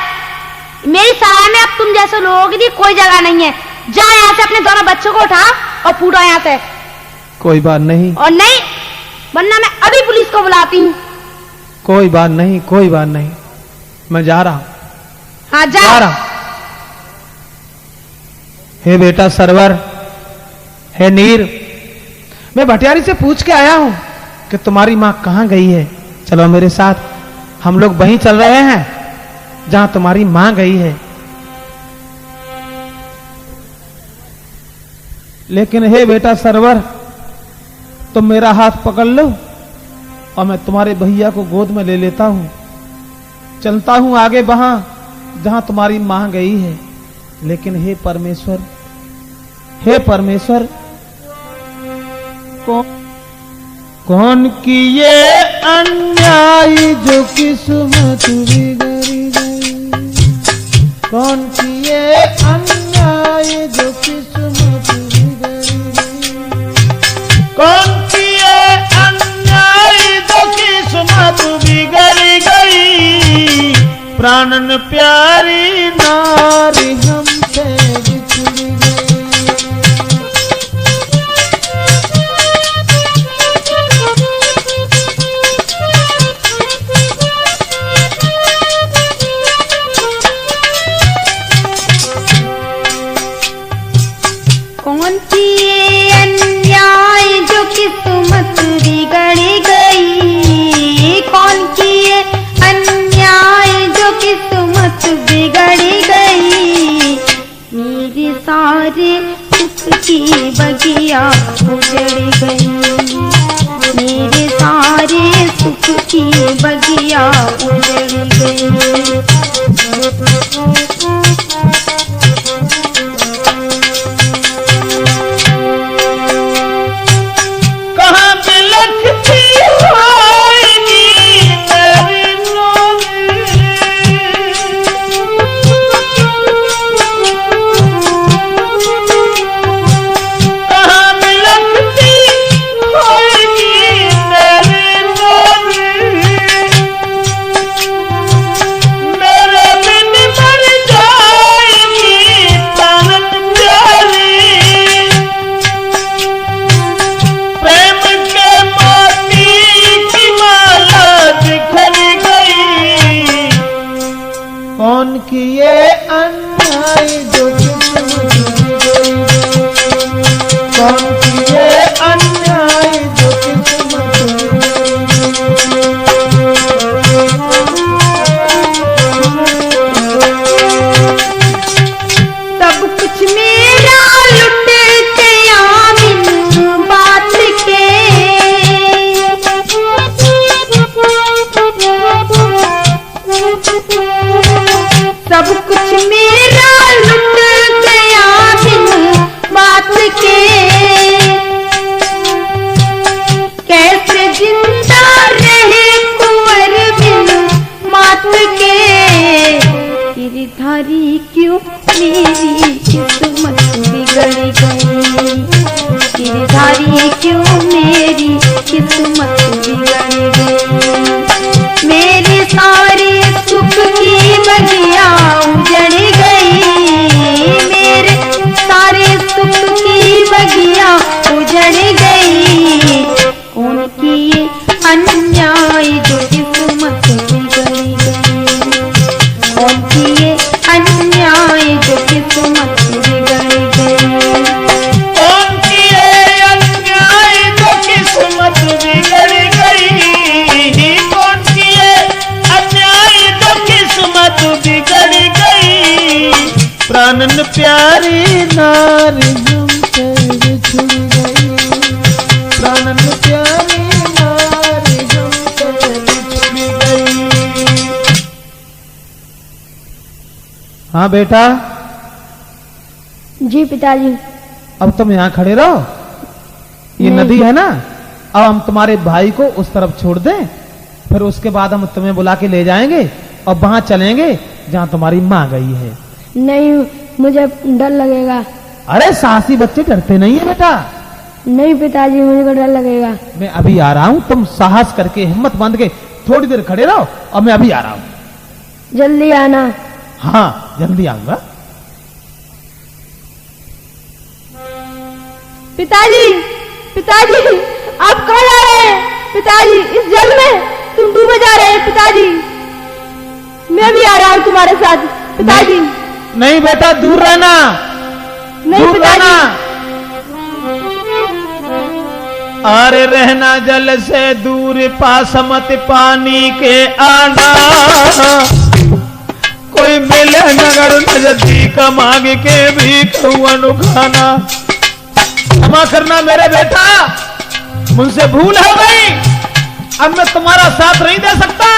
मेरी सराय में अब तुम जैसे लोगों के लिए कोई जगह नहीं है। जा यहाँ से, अपने दोनों बच्चों को उठा और फूटो यहाँ से। कोई बात नहीं। और नहीं, वरना मैं अभी पुलिस को बुलाती हूँ। कोई बात नहीं, कोई बात नहीं, मैं जा रहा हूं। हाँ जा रहा हूं। हे बेटा सरवर, हे नीर, मैं भटियारी से पूछ के आया हूं कि तुम्हारी मां कहां गई है। चलो मेरे साथ, हम लोग वहीं चल रहे हैं जहां तुम्हारी मां गई है। लेकिन हे बेटा सरवर, तुम मेरा हाथ पकड़ लो और मैं तुम्हारे भैया को गोद में ले लेता हूं। चलता हूं आगे वहां जहां तुम्हारी मां गई है। लेकिन हे परमेश्वर, हे परमेश्वर, कौन किए अन्याय जो किस्मत बिगड़ी गई। कौन किए अन्याय जो किस्मत बिगड़ी गई। कौन किए अन्याय जो किस्मत बिगड़ी गई। प्राणन प्यारी नारी हमसे बिछड़ गई। कौन किए अन्याय जो किस्मत बिगड़ गई। कौन किए अन्याय जो किस्मत बिगड़ गई। मेरे सारे सुख की बगिया उजड़ गई। मेरे सारे सुख की बगिया उजड़ गई। कौन किए अन्याय जो किस्मत बिगड़ी गई। कौन किए अन्याय जो किस्मत सब कुछ मेरा लुट गया बिन बात के। सब कुछ मेरा लुट गया बिन बात के। कैसे जिंदा रहे कुंवर बिन मात के। गिरधारी क्यों मेरी किस्मत बिगड़ गई। गिरधारी क्यों मेरी किस्मत बिगड़ गई। मेरे सारे सुख की बगिया उजड़ गई। मेरे सारे सुख की बगिया उजड़ गई। कौन किए अन्याय जो किस्मत बिगड़ गई। कौन किए अन्याय जो किस्मत बिगड़ गई। कौन किए अन्याय जो किस्मत बिगड़ गई। कौन किए अन्याय जो किस्मत बिगड़ गई। प्राणन प्यारी नारी हमसे बिछड़ गई। प्राणन प्यारी नारी हमसे बिछड़ गई। हाँ बेटा, जी पिताजी। अब तुम यहाँ खड़े रहो। ये नदी है ना, अब हम तुम्हारे भाई को उस तरफ छोड़ दें, फिर उसके बाद हम तुम्हें बुला के ले जाएंगे और वहां चलेंगे जहां तुम्हारी माँ गई है। नहीं, मुझे डर लगेगा। अरे साहसी बच्चे डरते नहीं है बेटा। नहीं पिताजी, मुझे को डर लगेगा। मैं अभी आ रहा हूँ, तुम साहस करके हिम्मत बांध के थोड़ी देर खड़े रहो और मैं अभी आ रहा हूँ। जल्दी आना। हाँ जल्दी आऊंगा। पिताजी, पिताजी, आप कहाँ जा रहे हैं? पिताजी, इस जल में तुम डूबे जा रहे हैं। पिताजी, मैं भी आ रहा हूँ तुम्हारे साथ। पिताजी, नहीं बेटा, दूर रहना, नहीं दूर पिताजी। रहना। अरे रहना जल से दूर, पास मत पानी के आना। कोई मिले नगर नजदीक, मांग के भी कहूँ खाना। क्षमा करना मेरे बेटा, मुझसे भूल हो गई। अब मैं तुम्हारा साथ नहीं दे सकता,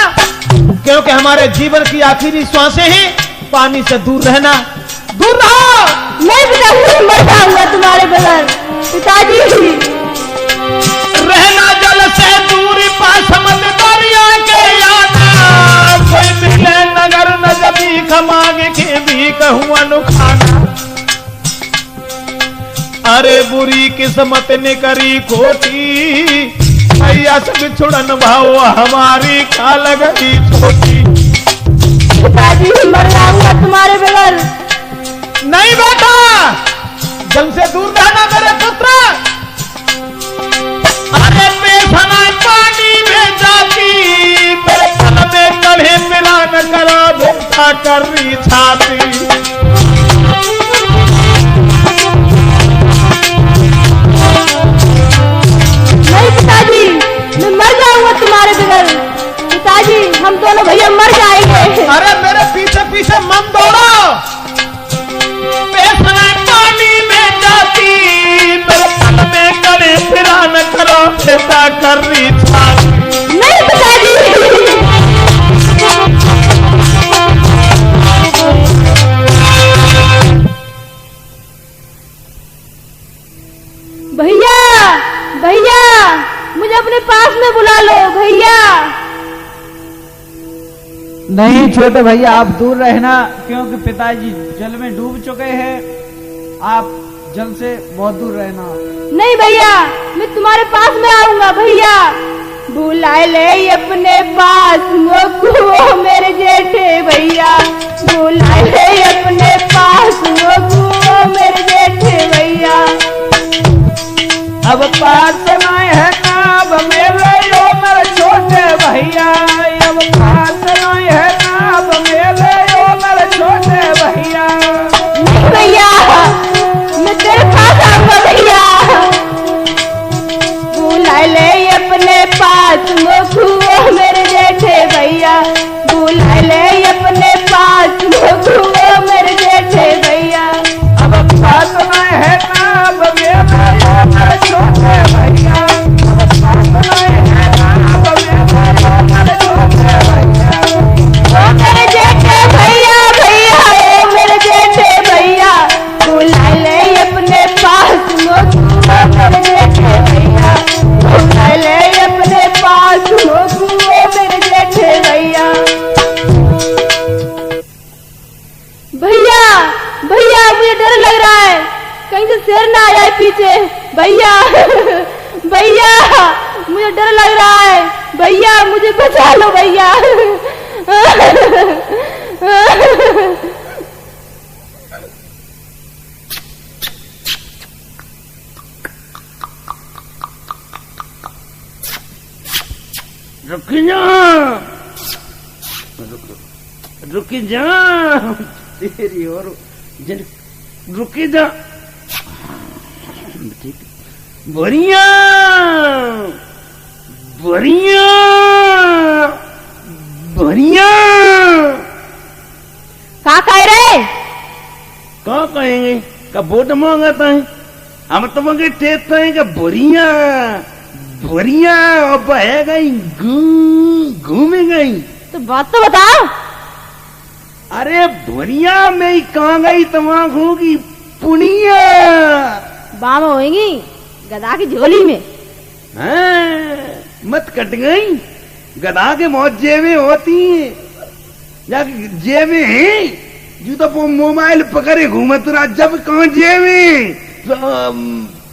क्योंकि हमारे जीवन की आखिरी श्वासें हैं। पानी से दूर रहना, दूर रहो। नहीं पिताजी, मर जाऊंगा तुम्हारे बगैर। पिताजी, रहना जल से दूर, पास मत दरिया के आना। कोई मिले नगर नजदीक, मांग के भी कहूँ अनुखाना। अरे बुरी किस्मत ने करी खोटी, भैया से बिछुड़न भाव हमारी खा गई छोटी। पिताजी, मर जाऊंगा तुम्हारे बगैर। नहीं बेटा, जल से दूर रहना मेरे पुत्र। अरे बेसना पानी में जाती, मेरे तन में कढ़े मिला न करा, भूखा कर रही छाती। नहीं पिताजी, मैं मर जाऊंगा तुम्हारे बगैर। पिताजी, हम दोनों भैया मर जाएंगे। अरे मेरे पीछे पीछे मन दौड़ो। बेसना पानी में जाती, मेरे तन में कढ़े मिला न करा, भूखा कर रही छाती। नहीं पिताजी। भैया, भैया, मुझे अपने पास में बुला लो भैया। नहीं छोटे भैया, आप दूर रहना, क्योंकि पिताजी जल में डूब चुके हैं। आप जल से बहुत दूर रहना। नहीं भैया, मैं तुम्हारे पास में आऊंगा भैया। बुला ले अपने पास मोको मेरे जेठे भैया। बुला ले अपने पास मोको मेरे जेठे भैया। अब पास नहीं है नाब मेरे, यो मेरे छोटे भैया। अब पास नहीं है नाब मेरे, यो मेरे छोटे भैया। नहीं भैया, मैं तेरे पास आऊंगा भैया। बुला ले अपने पास मोको मेरे जेठे भैया। बुला ले अपने पास मोको मेरे जेठे भैया। अब पास नहीं है नाब मेरे, यो मेरे छोटे भैया। अब पास नहीं है नाब मेरे, यो मेरे छोटे भैया। ओ मेरे जेठे भैया, भैया ओ मेरे जेठे भैया। बुला ले अपने पास मोको मेरे जेठे भैया। बुला ले अपने पास मोको मेरे जेठे भैया। भैया, भैया, मुझे डर लग रहा है, कहीं से शेर ना आ जाए पीछे। भैया, भैया, मुझे डर लग रहा है। भैया, मुझे बचा लो भैया। रुक जा, रुक जा, तेरी और रुक जा। बढ़िया, बढ़िया, बढ़िया। का कह रहे? क्या कहेंगे? का वोट मांगता है, हम तो मंगे टेस्ट हैं का बढ़िया, बढ़िया। और बह गई, घूमे गई। तो बात तो बताओ। अरे बढ़िया, मैं कहाँ गई तमाकू की पुनिया। बाम होएंगी गधा की झोली में। हाँ, मत कट गई। गधा के मौत जेबें होती हैं, जाके जेबें हैं। जो तो मोबाइल पकड़े घूमत रहा, जब कहाँ जेबें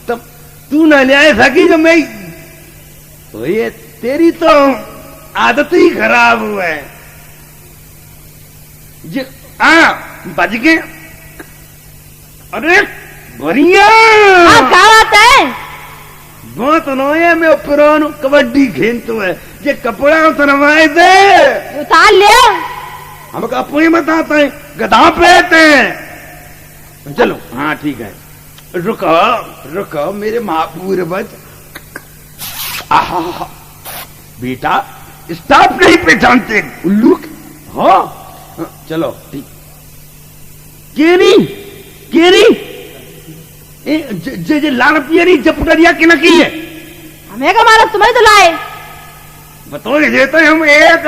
तब तू न ले आए सकी। जो मैं तो ये तेरी तो आदत ही खराब हुआ है। बज गए। अरे बढ़िया क्या बात है? बहुत नोए में पुरानो कबड्डी खेलते है ये कपड़ा उतरवाए दे। उतार ले। हम कपड़े बताते हैं गधा पहनते हैं। चलो हाँ ठीक है। रुको रुको मेरे महापूर्वज। आहा बेटा स्टाफ नहीं पहचानते उल्लू। हाँ चलो ठीक। केरी केरी जे लाल पियरी जपटरिया की नकी है। हमें का मालूम, तुम्हें तो लाए। बताओ देते हम एक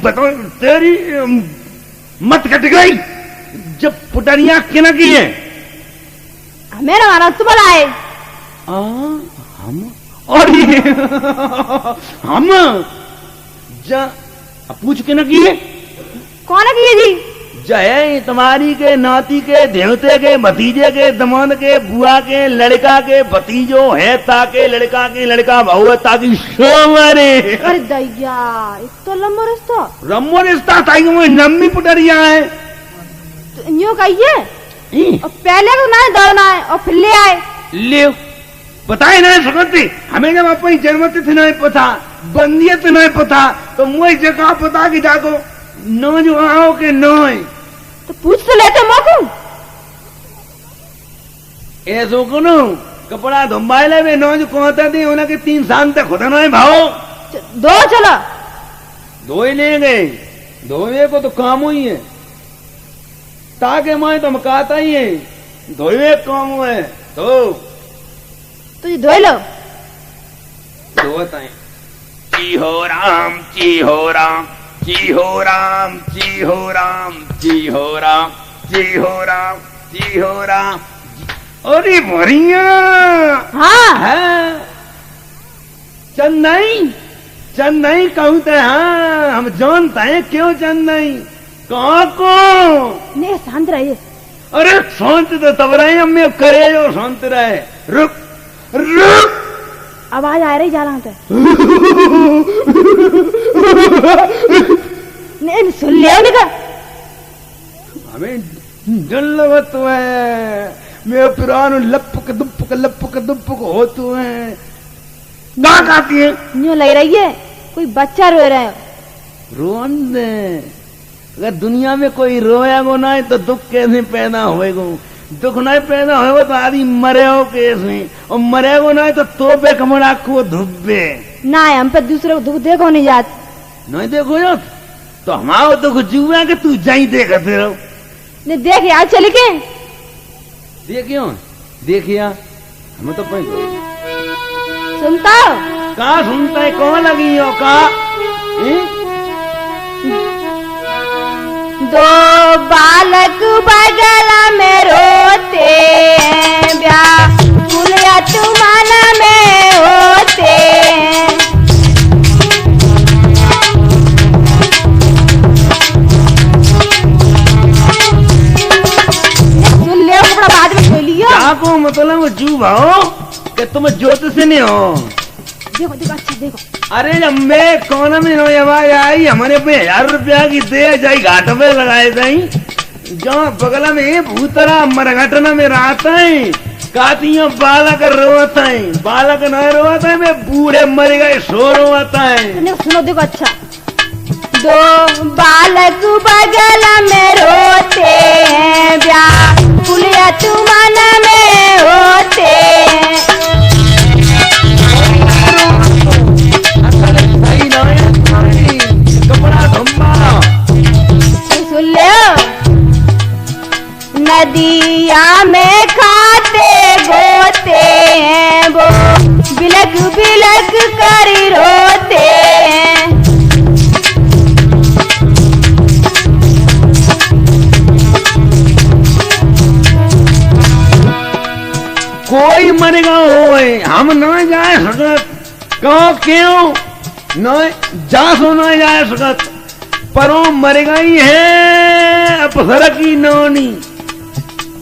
बताओ तेरी मत कट गई जब पुटरिया की नकी है। हमें ना मालूम, तुम लाए। हम और हम जा पूछ के नकी है। कौन है की जी? जय तुम्हारी के नाती के देवते के भतीजे के दमन के बुआ के लड़का के भतीजो है ताके लड़का के लड़का बहु है ताकि सोमरे। अरे दैया तो लंबो रिश्ता। रम्मो रिश्ता ताकि वो लंबी पुटरिया है। तो यूं कहिए और पहले को ना दौड़ना है और फिर ले आए। ले पता ही नहीं सकती हमें जब अपनी जन्मतिथि नहीं पता बंदियत नहीं पता तो मुझे जगह पता कि जाको नो जो आओ के नो तो पूछ तो लेते मोकू। ऐसो कनो कपड़ा धुम्बाइले में नो जो कहते थे उनके 3 साल तक खुदा नहीं भाव। दो चलो दो ही ले गए। धोए को तो काम ही है ताके माए तो मकाता ही है। धोए काम है तो तुझे धो लो। धोता है। ची हो राम ची हो राम ची हो राम ची हो राम ची हो राम ची हो राम ची हो राम। अरे बढ़िया। हाँ है चेन्नई चेन्नई कहते हाँ हम जानते हैं क्यों चेन्नई कहाँ को। नहीं शांत रहिए। अरे शांत तो तब रहे हमें करे जो शांत रहे। रुक रुक आवाज आ रही जा रहा था। नहीं सुन लिया उनका। हमें जल्लवत है मैं पुरानो लपक दुपक हो तू है कहाँ खाती है। यूं लग रही है कोई बच्चा रो रहा है। रोन दे अगर दुनिया में कोई रोएगो ना तो दुख कैसे पैदा होएगो। दुख नहीं पैदा होएगो तो आदमी मरे हो कैसे और मरेगो ना तो तोबे कमरा को धुब्बे ना हम पे दूसरे को दुख देखो नहीं जात। नहीं देखो जात तो हमारा दुख जुआ के तू जाई देखते रहो। नहीं देख यार चल के देखियो देखिया हमें तो पैसा सुनता हो। कहाँ सुनता है कौन लगी हो का। दो बालक बगल में रोते हैं ब्याह फुलिया तुमाना में होते हैं। सुन ले कपड़ा बाद में खोल लियो। क्या को मतलब जू भाओ कि तुम ज्योतिष नहीं हो। देखो देखो अच्छा देखो। अरे अम्बे कौन में नो आवाज आई हमारे पे 1000 रुपया की दे जाई घाट पे लगाए जाई जो बगल में भूतरा मरघटना में रहता है कातियों बालक रोता है बालक न रोता है मैं बूढ़े मर गए सो रोता है। सुनो देखो अच्छा। दो बालक बगल में रोते हैं ब्याह फुलिया तुमाना में होते हैं। कपड़ा धुम्बा सुन लो नदिया में खाते गोते हैं वो बिलक बिलक कर रोते हैं। कोई मरेगा होए हम न जाए सकत कहो क्यों न जा सो न जाए सकत परो मरेगा ही है अपसर की नौनी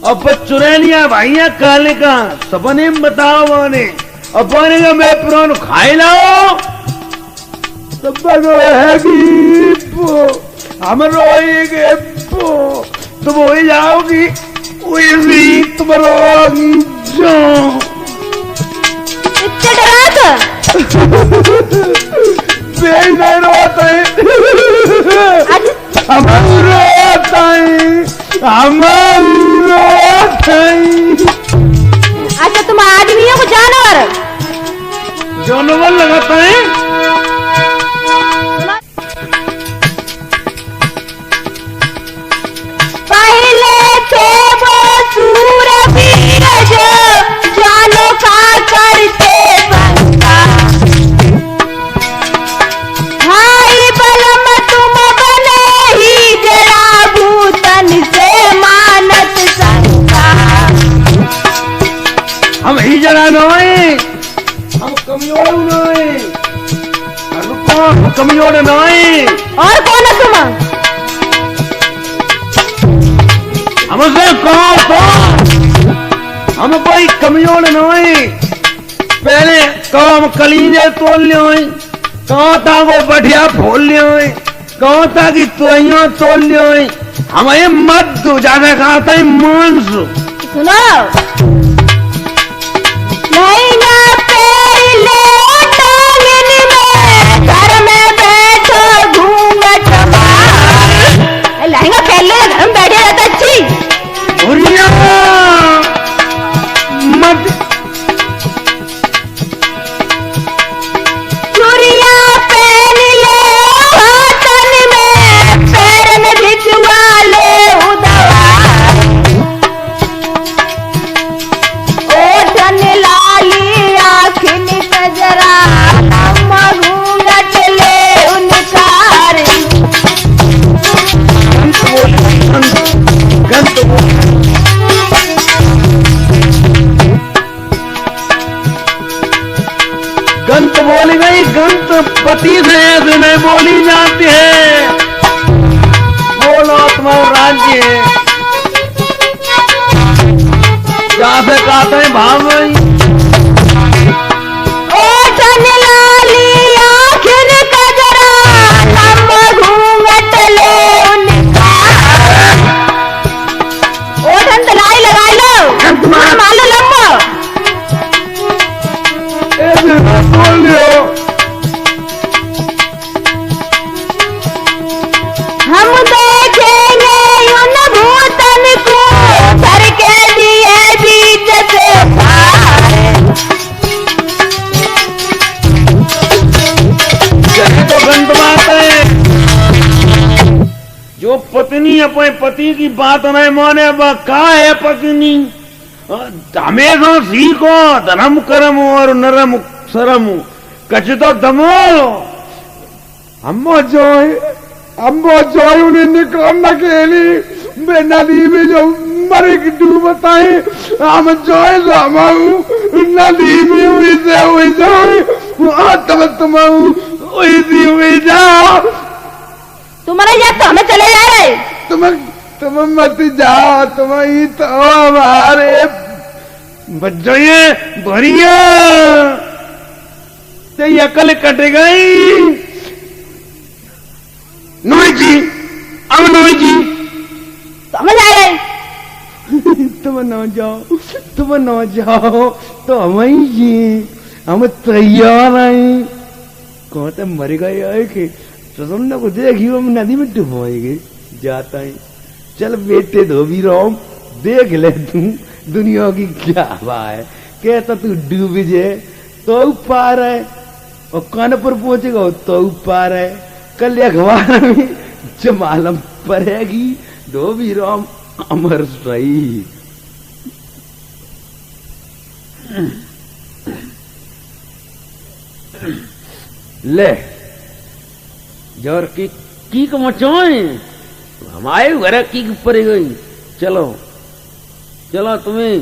अब चुरैलिया भाइया काले का सपने में बताओ बोने अब बोने का मैं पुरान खाई लाओ सब है हम रोएंगे तुम हो ही जाओगी, वैसी तुम रोगी जो। इतने डरा नहीं रोते हम रोते हम रोते। अच्छा तुम आदमी हो को जानवर? जानवर लगाता है। पहले थे वो सूरवीर जो जानों का करते बनता। हाय बलम तुम बने ही जरा भूतन से मानत संता। हम ही जरा नोए, हम कमजोर नोए, कमजोर नोए। और कौन है तुम? हमसे हम कोई कमजोर नहीं। पहले कहो हम कलीजे तोड़ लियो, कहो था वो बढ़िया फोल लियो, कहो था कि तुइयों तोड़ लियो। हम ये मत दो ज्यादा खाता है मांस। सुनो नहीं ना पहले टांगन में घर में बैठो घूंघट मार। लहंगा पहले घर में बैठे रहता अच्छी। मत चूड़िया पहन ले हाथन में, पैर में भिजवा ले उदवा। ओठन लाली आँखिन कजरा, हम घूंघट ले उनकार। गंत बोली गई, गंत पति से ऐसे नहीं बोली जाती है। बोलो तुम्हारा राज्य है, जहाँ से कहते हैं भाव गई। ओठन लाली आँखिन कजरा, हम घूंघट ले उनकार। ओठन तलाई लगाई लो, मालो लम्बो। बोल रहे हो हम देखेंगे उन भूतन को घर के दिए बीच से पार। यही तो गंत बात है। जो पत्नी अपने पति की बात नहीं माने वह का है पत्नी। हमेशा सीखो धर्म कर्म और नरम शरम कच तो दमो। अम्मो जोई उन्हें निकल न केली मैं नदी में जो मरे की डूबता है। हम जोए नदी में हुई से हुई जाए तुम हुई जाओ। तुम्हारे या तो हमें चले जा रहे। तुम मत जाओ, तुम ही तो हमारे बच्चों भरिया ये अकल कट गई। नोई जी, अब नोई जी हमें जा रहे। तुम न जाओ तो हम ही जी, हम तैयार हैं। कौन तो मर गए आए के सुन को देखी हम नदी में डुबोएंगे जाता है। चल बेटे धोबी राम देख ले तू दुनिया की क्या हवा है। कहता तू डूब जाए तो पार है, और कानपुर पहुंचेगा तो पार है। कल अखबार में जमालम पड़ेगी धोबी राम अमर सही। ले जोर की को मचोए हमारे घर की पड़ गई। चलो चलो तुम्हें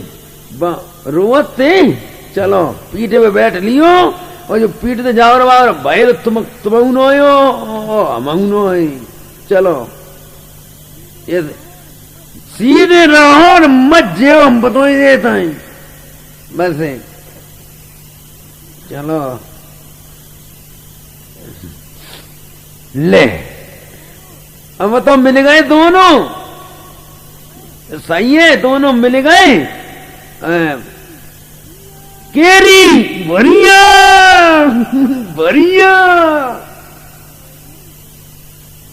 रोवत थे, चलो पीठे पे बैठ लियो और जो पीठ से जाओ रहा भाई तुम उनो हम उनो। चलो ये सीधे रहो और मत जेओ, हम बतो ही देता है बस। चलो ले अब तो मिल गए दोनों। सही है, दोनों मिल गए। केरी बढ़िया बढ़िया।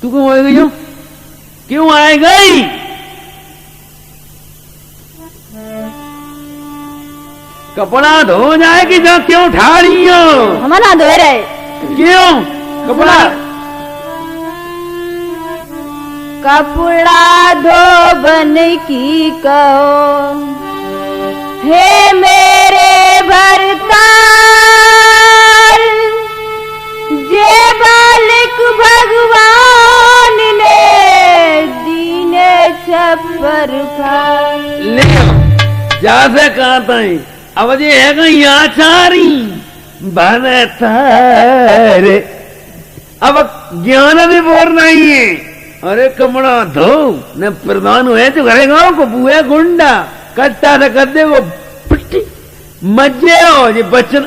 तू क्यों आ गई हो? क्यों आए गई? कपड़ा धो जाए कि जा क्यों उठा रही हो? हमारा धो रहे। क्यों कपड़ा? कपड़ा धो बन की कहो, हे मेरे भरतार, जे बालक भगवान ने दीने छप्पर खाए। ले जा से कहा था अब ये है गई आचारी बने तारे। अब ज्ञान भी बोल नहीं है। अरे कमड़ा धो न प्रधान हुए तो घरे गाँव को बुआ गुंडा कट्टा न कर दे वो पिट्टी मजे हो ये बचन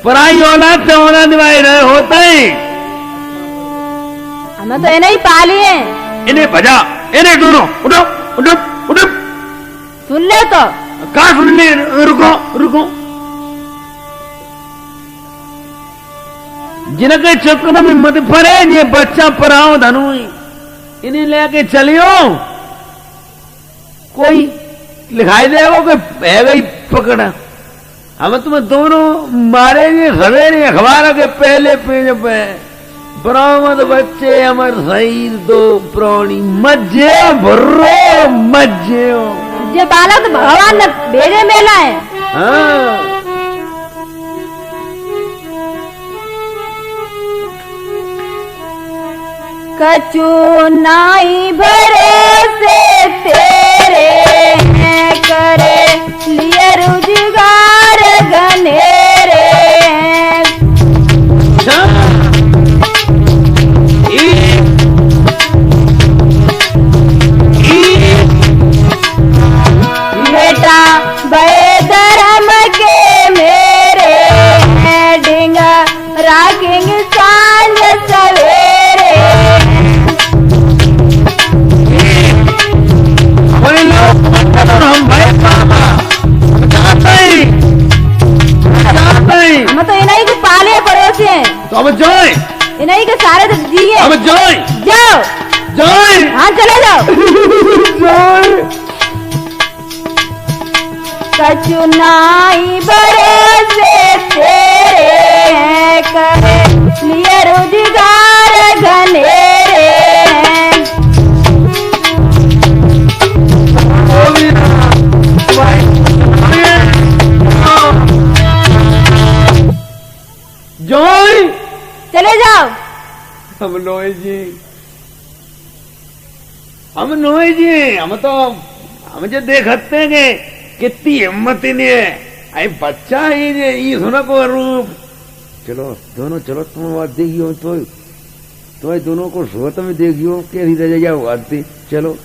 पराई औलाद से होना निभाए रहे होता है। हमें तो इन्हें ही पाली है। इन्हें बजा, इन्हें दोनों उठो उठो उठो। सुन ले तो कहा सुन ले? रुको रुको। जिनके चक्कर में मत पड़े, ये बच्चा पराओ धनु इन्हें लेके चलियो। कोई लिखाई देगा कि है गई पकड़ा। हम तुम्हें दोनों मारेंगे सवेरे अखबार के पहले पेज पे। बरामद बच्चे अमर शहीद दो प्राणी मजे भर्रो मजे। ये बालक भगवान ने भेजे मेला है। हाँ कछु नाई भरोसे तेरे हैं, करे लिए रोजगार घनेरे हैं। बेटा बड़े धर्म के मेरे हैं, डिंगा राखेंगे सांझ सवेरे। हम तो इन्हीं के पाले पड़ोसी हैं। तो अब जाए, इन्हीं के सारे तो दिए। अब जाए जाओ जाए। हाँ चले जाओ। कछु नाई भरोसे तेरे हैं, करे लिए रोजगार घनेरे हैं। जाए चले जाओ। हम नोए जी, हम नोए जी, हम तो हम जो देखते हैं कितनी हिम्मत ही नहीं है। अरे बच्चा ही ये सुना को रूप। चलो दोनों चलो, तुम बात देखियो तो दोनों को सोत में देखियो कैसी रजा आती। चलो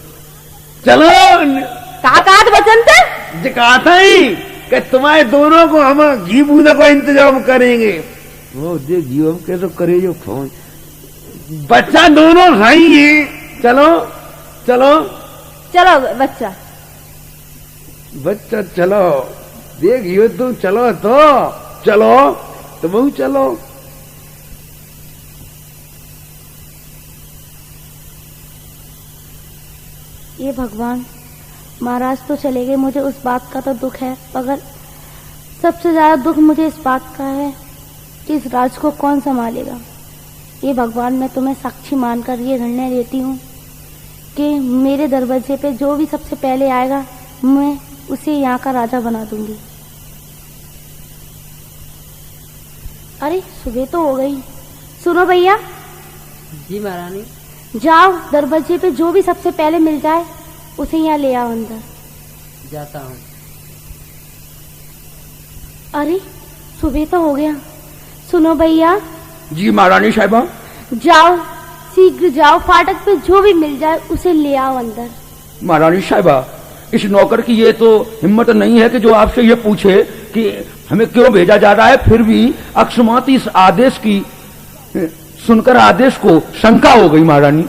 चलो। काका बचन थे जो कहा था ही कि तुम्हारे दोनों को हम घी बूंदा को इंतजाम करेंगे। वो देखियो हम कैसे करे जो फोन। बच्चा दोनों सही है। चलो चलो चलो बच्चा बच्चा चलो। देखियो तुम चलो तो चलो, तुम चलो। ये भगवान, महाराज तो चले गए, मुझे उस बात का तो दुख है, मगर सबसे ज्यादा दुख मुझे इस बात का है कि इस राज को कौन संभालेगा। ये भगवान, मैं तुम्हें साक्षी मानकर ये निर्णय लेती हूँ कि मेरे दरवाजे पे जो भी सबसे पहले आएगा मैं उसे यहाँ का राजा बना दूंगी। अरे सुबह तो हो गई। सुनो भैया। जी महारानी। जाओ दरवाजे पे जो भी सबसे पहले मिल जाए उसे यहाँ ले आओ अंदर। जाता हूँ। अरे सुबह तो हो गया। सुनो भैया। जी महारानी साहिबा। जाओ शीघ्र जाओ, फाटक पे जो भी मिल जाए उसे ले आओ अंदर। महारानी साहिबा, इस नौकर की ये तो हिम्मत नहीं है कि जो आपसे ये पूछे कि हमें क्यों भेजा जा रहा है। फिर भी अकस्मात इस आदेश की सुनकर आदेश को शंका हो गई महारानी।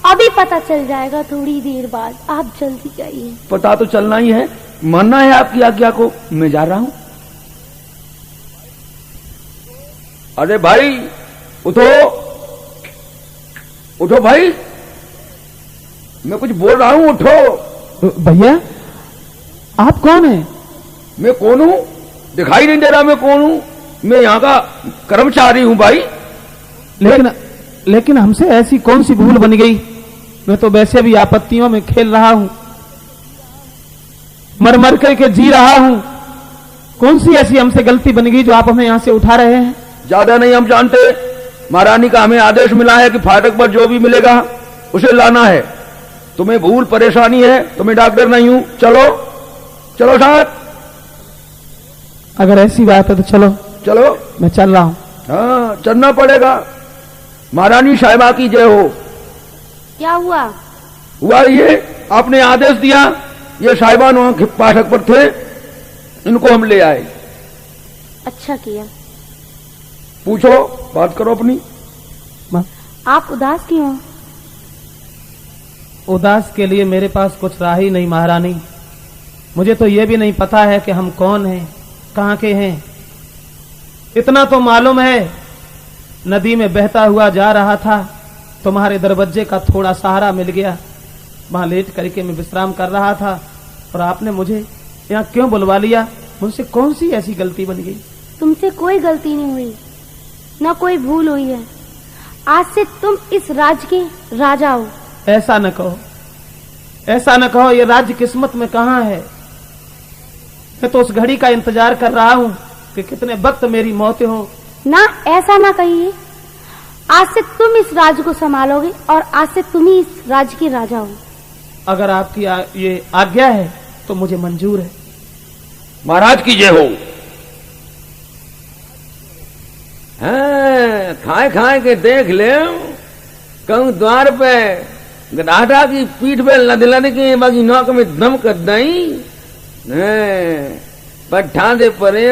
अभी पता चल जाएगा थोड़ी देर बाद, आप जल्दी जाइए। पता तो चलना ही है, मानना है आपकी आज्ञा को, मैं जा रहा हूं। अरे भाई उठो, उठो भाई, मैं कुछ बोल रहा हूं, उठो। भैया आप कौन हैं? मैं कौन हूं? दिखाई नहीं दे रहा मैं कौन हूं? मैं यहाँ का कर्मचारी हूं भाई। लेकिन हमसे ऐसी कौन सी भूल बन गई? मैं तो वैसे भी आपत्तियों में खेल रहा हूं, मर मर करके जी रहा हूं। कौन सी ऐसी हमसे गलती बन गई जो आप हमें यहां से उठा रहे हैं? ज्यादा नहीं हम जानते, महारानी का हमें आदेश मिला है कि फाटक पर जो भी मिलेगा उसे लाना है। तुम्हें भूल परेशानी है तो मैं डॉक्टर नहीं हूं, चलो चलो साथ। अगर ऐसी बात है तो चलो चलो, मैं चल रहा हूं। हाँ चलना पड़ेगा। महारानी साहिबा की जय हो। क्या हुआ? हुआ ये, आपने आदेश दिया, ये साहिबान वहां फाटक पर थे, इनको हम ले आए। अच्छा किया। पूछो, बात करो अपनी। आप उदास क्यों? उदास के लिए मेरे पास कुछ राह ही नहीं महारानी। मुझे तो यह भी नहीं पता है कि हम कौन हैं, कहां के हैं। इतना तो मालूम है, नदी में बहता हुआ जा रहा था, तुम्हारे दरवाजे का थोड़ा सहारा मिल गया, वहां लेट करके मैं विश्राम कर रहा था और आपने मुझे यहाँ क्यों बुलवा लिया? मुझसे कौन सी ऐसी गलती बन गई? तुमसे कोई गलती नहीं हुई, न कोई भूल हुई है। आज से तुम इस राज्य के राजा हो। ऐसा न कहो, ऐसा न कहो, ये राज्य किस्मत में कहां है। मैं तो उस घड़ी का इंतजार कर रहा हूं कि कितने वक्त मेरी मौत हो। ना ऐसा ना कहिए, आज से तुम इस राज्य को संभालोगे और आज से तुम ही इस राज्य के राजा हो। अगर आपकी ये आज्ञा है तो मुझे मंजूर है। महाराज की जय हो। हाँ, खाए खाए के देख ले, कहूं द्वार पे गधाटा की पीठ पे लद लद के बाकी नौक में दम कर दई, पट्ठा दे परे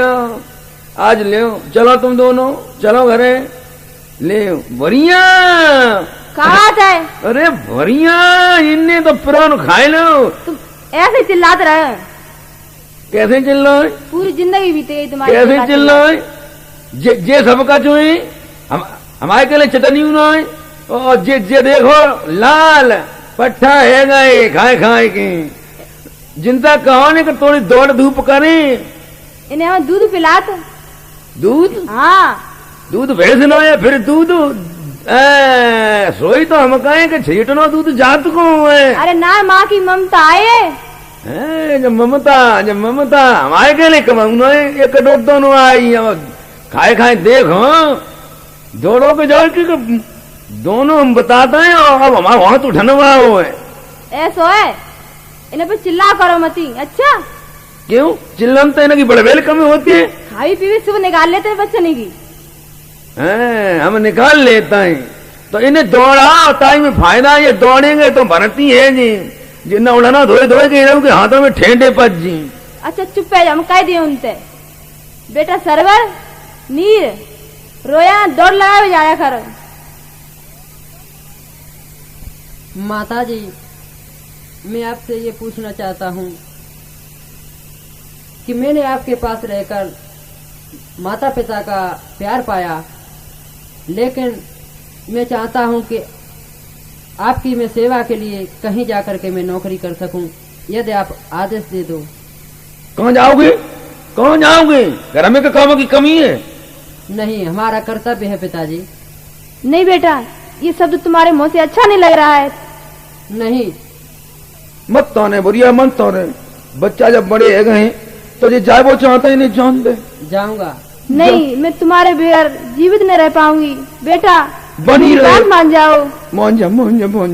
आज ले चलो, तुम दोनों चलो घरे ले। बढ़िया कहाँ जाए? अरे बढ़िया, इन्हें तो प्राण खाए लो। तुम ऐसे चिल्लाते रहे। कैसे चिल्लाए? पूरी जिंदगी बीते गई तुम्हारी। कैसे चिल्लाए? जे सबका जो है हमारे के लिए चटनी बनाए, और जे देखो लाल पट्ठा है गए खाए खाए के। जिनता कहानी कि थोड़ी दौड़ धूप करें, इन्हें हम दूध पिलाते। दूध? हाँ, दूध भैंस नो है, फिर दूध सोई तो हम कहें कि छीटनो दूध जात को है। अरे ना, माँ की ममता आए। जब ममता हमारे के लिए कमाऊंगा, एक कटोर दोनों आई खाए खाए देखो, जोड़ों के जोड़ के दोनों हम बताते हैं, और अब हमारा वहां तो उठनवा हो है। ऐसो है, इन्हें पे चिल्ला करो मती। अच्छा क्यों चिल्लान? तो इनकी बड़बेल कमी होती है। खाई पीवी सुबह निकाल लेते हैं बच्चने की। हम निकाल लेते हैं, तो इन्हें दौड़ा ताई में फायदा, ये दौड़ेंगे तो बनती है जी, जिन्ना उड़ाना धोए धोए के हाथों में ठेंडे पच जी। अच्छा चुप है, हम कह दिए उनसे, बेटा सरवर नीर रोया दौड़ लगा जाया करो। माता जी, मैं आपसे ये पूछना चाहता हूँ कि मैंने आपके पास रहकर माता पिता का प्यार पाया, लेकिन मैं चाहता हूँ कि आपकी मैं सेवा के लिए कहीं जाकर के मैं नौकरी कर सकूं, यदि आप आदेश दे दो। कहाँ जाओगे? कहाँ जाओगे? घर में कामों की कमी है? नहीं, हमारा कर्तव्य है पिताजी। नहीं बेटा, ये शब्द तुम्हारे मुंह से अच्छा नहीं लग रहा है। नहीं, मत तोने बुरिया मत तोने, बच्चा जब बड़े है गए तो ये जाए वो चाहता ही नहीं जानते। जाऊंगा। नहीं, मैं तुम्हारे बगैर जीवित नहीं रह पाऊंगी बेटा, बनी रहे। मान जाओ। मान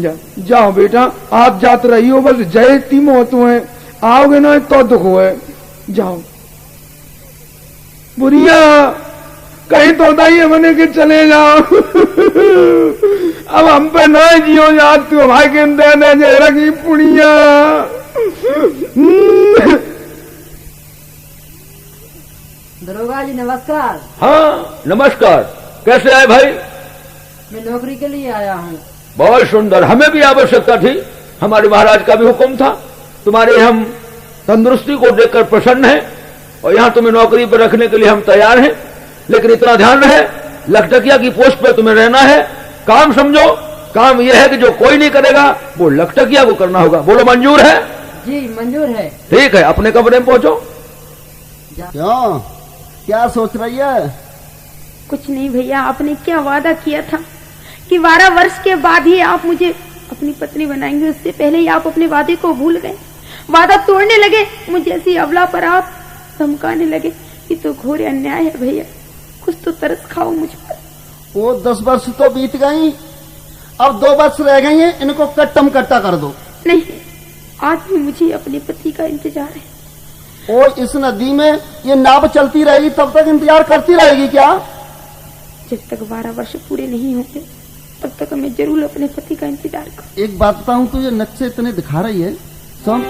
जा जाओ बेटा, आप जाते रही हो, बस जयती मौतों है, आओगे ना तो दुख है। जाओ बुरिया, कहीं तो दाइए बने के चले जाओ। अब हम पे ना जियो याद, तू भाई के देने रखी पुड़िया। दरोगा जी नमस्कार। हाँ नमस्कार, कैसे आए भाई? मैं नौकरी के लिए आया हूँ। बहुत सुंदर। हमें भी आवश्यकता थी, हमारे महाराज का भी हुक्म था। तुम्हारे हम तंदुरुस्ती को देखकर प्रसन्न हैं और यहां तुम्हें नौकरी पर रखने के लिए हम तैयार हैं। लेकिन इतना ध्यान रहे, लखटकिया की पोस्ट पर तुम्हें रहना है। काम समझो, काम यह है कि जो कोई नहीं करेगा वो लखटकिया को करना होगा। बोलो मंजूर है? जी मंजूर है। ठीक है, अपने कमरे में पहुंचो। क्यों, क्या सोच रही है? कुछ नहीं भैया, आपने क्या वादा किया था कि 12 वर्ष के बाद ही आप मुझे अपनी पत्नी बनाएंगे, उससे पहले ही आप अपने वादे को भूल गए, वादा तोड़ने लगे। मुझे ऐसी अबला पर आप धमकाने लगे। ये तो घोर अन्याय है भैया, कुछ तो तरस खाओ मुझ पर। वो 10 वर्ष तो बीत गई, अब 2 वर्ष रह गई हैं, इनको कट्टम कट्टा कर दो। नहीं, आज भी मुझे अपने पति का इंतजार है। और इस नदी में ये नाव चलती रहेगी तब तक इंतजार करती रहेगी क्या? जब तक 12 वर्ष पूरे नहीं होते तब तक मैं जरूर अपने पति का इंतजार करूं। एक बात बताऊं, तुझे नक्शे इतने दिखा रही है, सुन।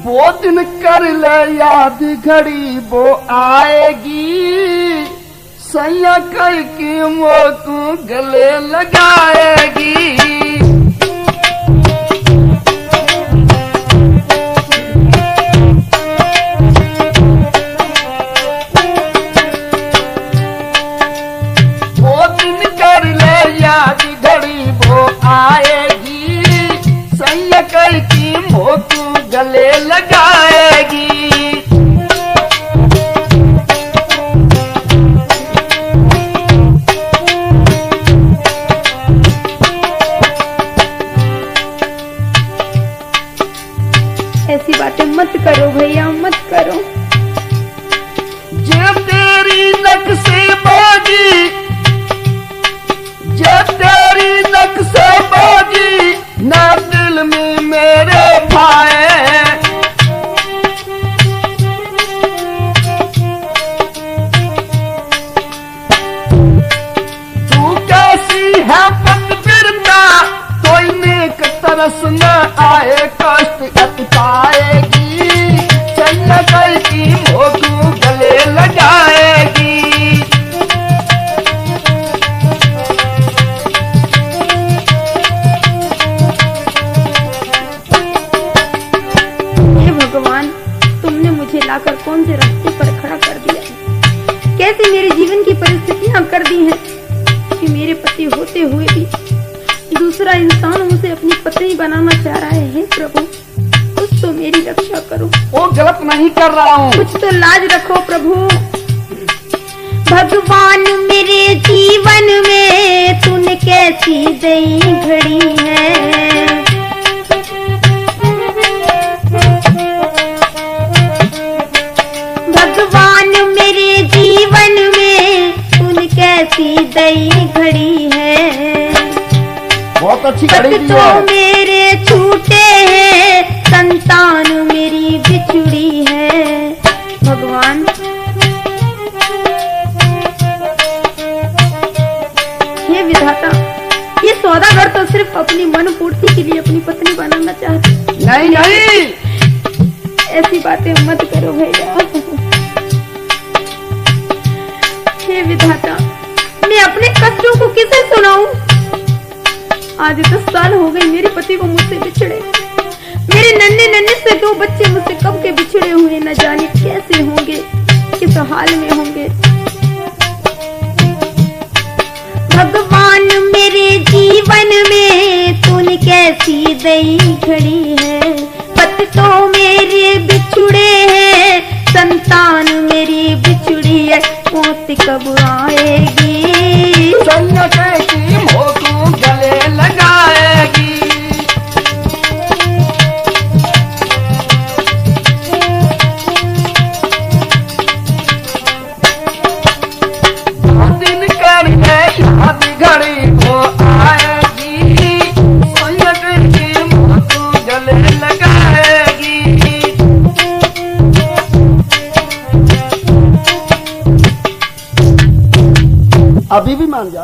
वो दिन कर ले याद घड़ी वो आएगी, सैया कई की मोकू गले लगाएगी। वो दिन कर ले याद घड़ी वो आएगी, सैया कई की मोकू गले लगाएगी। ऐसी बातें मत करो भैया, मत करो। जे तेरी नक्शे बाजी, जे तेरी नक्शे बाजी ना दिल में मेरे भाए। तू कैसी है पतबिरता, कोई नेक तरस न आए, कष्ट अत पाएगी, चन्ना कल की मोकू गले लगाएगी। हे भगवान, तुमने मुझे लाकर कौन से रास्ते पर खड़ा कर दिया है? कैसे मेरे जीवन की परिस्थितियां कर दी हैं कि मेरे पति होते हुए भी दूसरा इंसान मुझे अपनी पत्नी बनाना चाह रहा है। हे प्रभु, कुछ तो मेरी रक्षा करो। वो गलत नहीं कर रहा हूँ। कुछ तो लाज रखो प्रभु। भगवान मेरे जीवन में तूने कैसी दई घड़ी है, भगवान मेरे जीवन में तूने कैसी दई घड़ी है। बहुत अच्छी घड़ी दी तो है। मेरे छूटे हैं, संतान मेरी बिछुड़ी है। भगवान, हे विधाता, ये सौदागर तो सिर्फ अपनी मन पूर्ति के लिए अपनी पत्नी बनाना चाहते। नहीं नहीं, ऐसी बातें मत करो भैया। हे विधाता, मैं अपने कष्टों को किसे सुनाऊं? आज 10 साल हो गए मेरे पति को मुझसे बिछड़े। मेरे नन्हे नन्हे से 2 बच्चे मुझसे कब के बिछड़े हुए, न जाने कैसे होंगे, किस हाल में होंगे। भगवान मेरे जीवन में तूने कैसी दई घड़ी है, पति तो मेरे बिछुड़े हैं, संतान मेरी बिछुड़ी है, मौत कब आएगी, चन्ना कल की मोकू गले लगाएगी। दिन कर ले याद घड़ी वो आएगी, सैया कल की मोकू गले लगाएगी। अभी भी मान जा।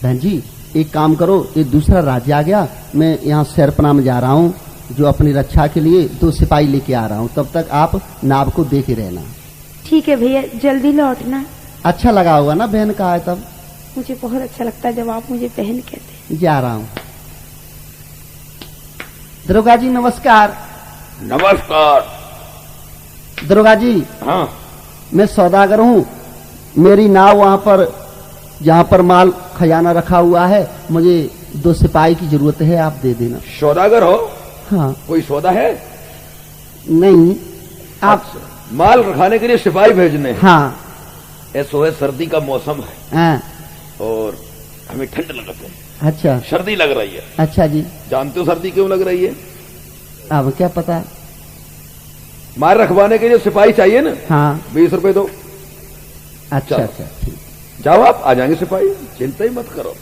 बहन जी, एक काम करो, ये दूसरा राज्य आ गया, मैं यहाँ शहरपना में जा रहा हूँ, जो अपनी रक्षा के लिए 2 सिपाही लेके आ रहा हूँ। तब तक आप नाव को देखे रहना। ठीक है भैया, जल्दी लौटना। अच्छा लगा होगा ना बहन का है तब? मुझे बहुत अच्छा लगता है जब आप मुझे बहन कहते हैं। जा रहा हूँ। दरोगा जी नमस्कार। नमस्कार। दरोगा जी, हाँ, मैं सौदागर हूँ। मेरी नाव वहाँ पर जहाँ पर माल खजाना रखा हुआ है, मुझे 2 सिपाही की जरूरत है, आप दे देना। सौदागर हो? हाँ। कोई सौदा है? नहीं, आप माल रखाने के लिए सिपाही भेजने हैं। हाँ। ऐसो है, सर्दी का मौसम है हाँ। और हमें ठंड लगती है। अच्छा। सर्दी लग रही है। अच्छा जी। जानते हो सर्दी क्यों लग रही है? अब क्या पता। माल रखवाने के लिए सिपाही चाहिए ना। हाँ। 20 रुपए दो। अच्छा अच्छा, ठीक। जाओ, आप आ जाएंगे सिपाही, चिंता ही मत करो।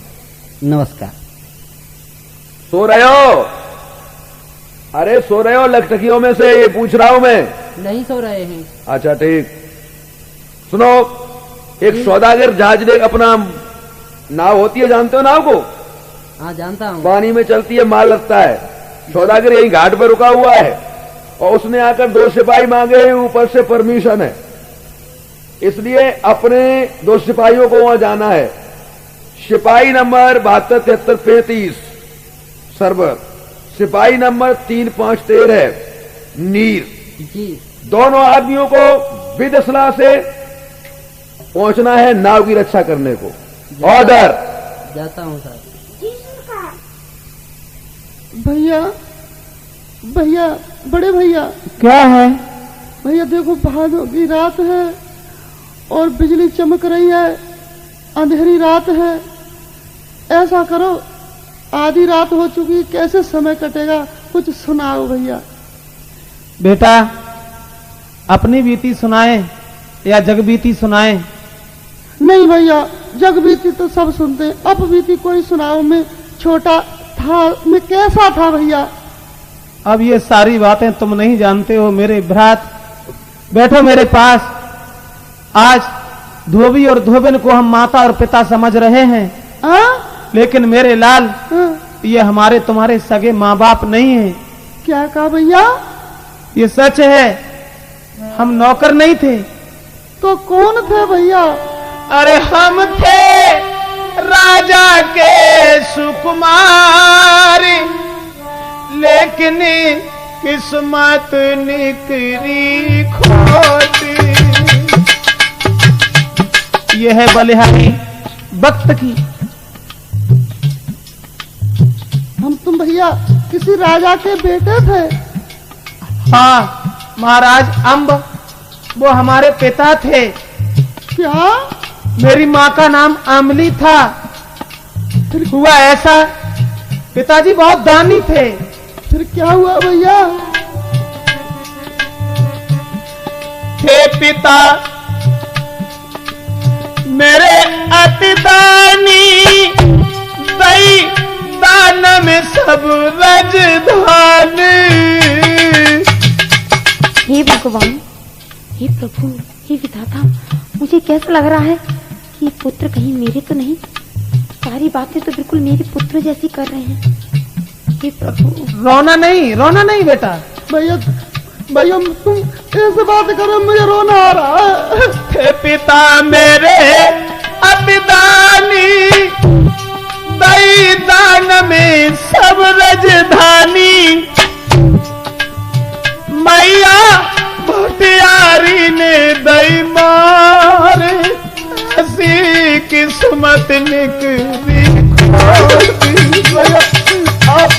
नमस्कार। सो रहे हो? अरे सो रहे हो लखटकियों में से, ये पूछ रहा हूं मैं। नहीं सो रहे हैं। अच्छा ठीक। सुनो, एक सौदागर जहाज ले अपना नाव होती है, जानते हो नाव को? हाँ जानता हूँ। पानी में चलती है, माल लगता है। सौदागर यही घाट पर रुका हुआ है और उसने आकर 2 सिपाही मांगे हैं, ऊपर से परमिशन है, इसलिए अपने 2 सिपाहियों को वहां जाना है। सिपाही नंबर 727335 सर्वर, सिपाही नंबर 3513 नीर। जी। दोनों आदमियों को विदसला से पहुंचना है नाव की रक्षा करने को। ऑर्डर। जाता हूँ सर। भैया, भैया, बड़े भैया। क्या है? भैया देखो, भादों की रात है और बिजली चमक रही है, अंधेरी रात है। ऐसा करो, आधी रात हो चुकी, कैसे समय कटेगा, कुछ सुनाओ भैया। बेटा, अपनी बीती सुनाए या जग बीती सुनाए? नहीं भैया, जग बीती तो सब सुनते हैं, अब बीती कोई सुनाओ। मैं छोटा था, मैं कैसा था भैया? अब ये सारी बातें तुम नहीं जानते हो मेरे भ्रात। बैठो मेरे पास। आज धोबी और धोबिन को हम माता और पिता समझ रहे हैं, लेकिन मेरे लाल, ये हमारे तुम्हारे सगे माँ बाप नहीं है। क्या कहा भैया? ये सच है, हम नौकर नहीं थे। तो कौन थे भैया? अरे हम थे राजा के सुकुमार, लेकिन किस्मत निकली खोटी। यह है बलिहारी वक्त की। हम तुम भैया किसी राजा के बेटे थे? हाँ, महाराज अम्ब, वो हमारे पिता थे। क्या? मेरी माँ का नाम अमली था। फिर हुआ ऐसा, पिताजी बहुत दानी थे। फिर क्या हुआ भैया? थे पिता मेरे अति दानी, दई दान में सब रजधान। हे भगवान, हे प्रभु, हे विधाता, मुझे कैसा लग रहा है कि पुत्र कहीं मेरे तो नहीं। सारी बातें तो बिल्कुल मेरे पुत्र जैसी कर रहे हैं। हे प्रभु। रोना नहीं बेटा। भैया, भैया तुम ऐसे बात करो, मुझे रोना आ रहा है। थे पिता मेरे अभिदानी, दई दान में सब रजधानी। मैया भटियारी ने दई मार, ऐसी किस्मत निकली खोटी। आप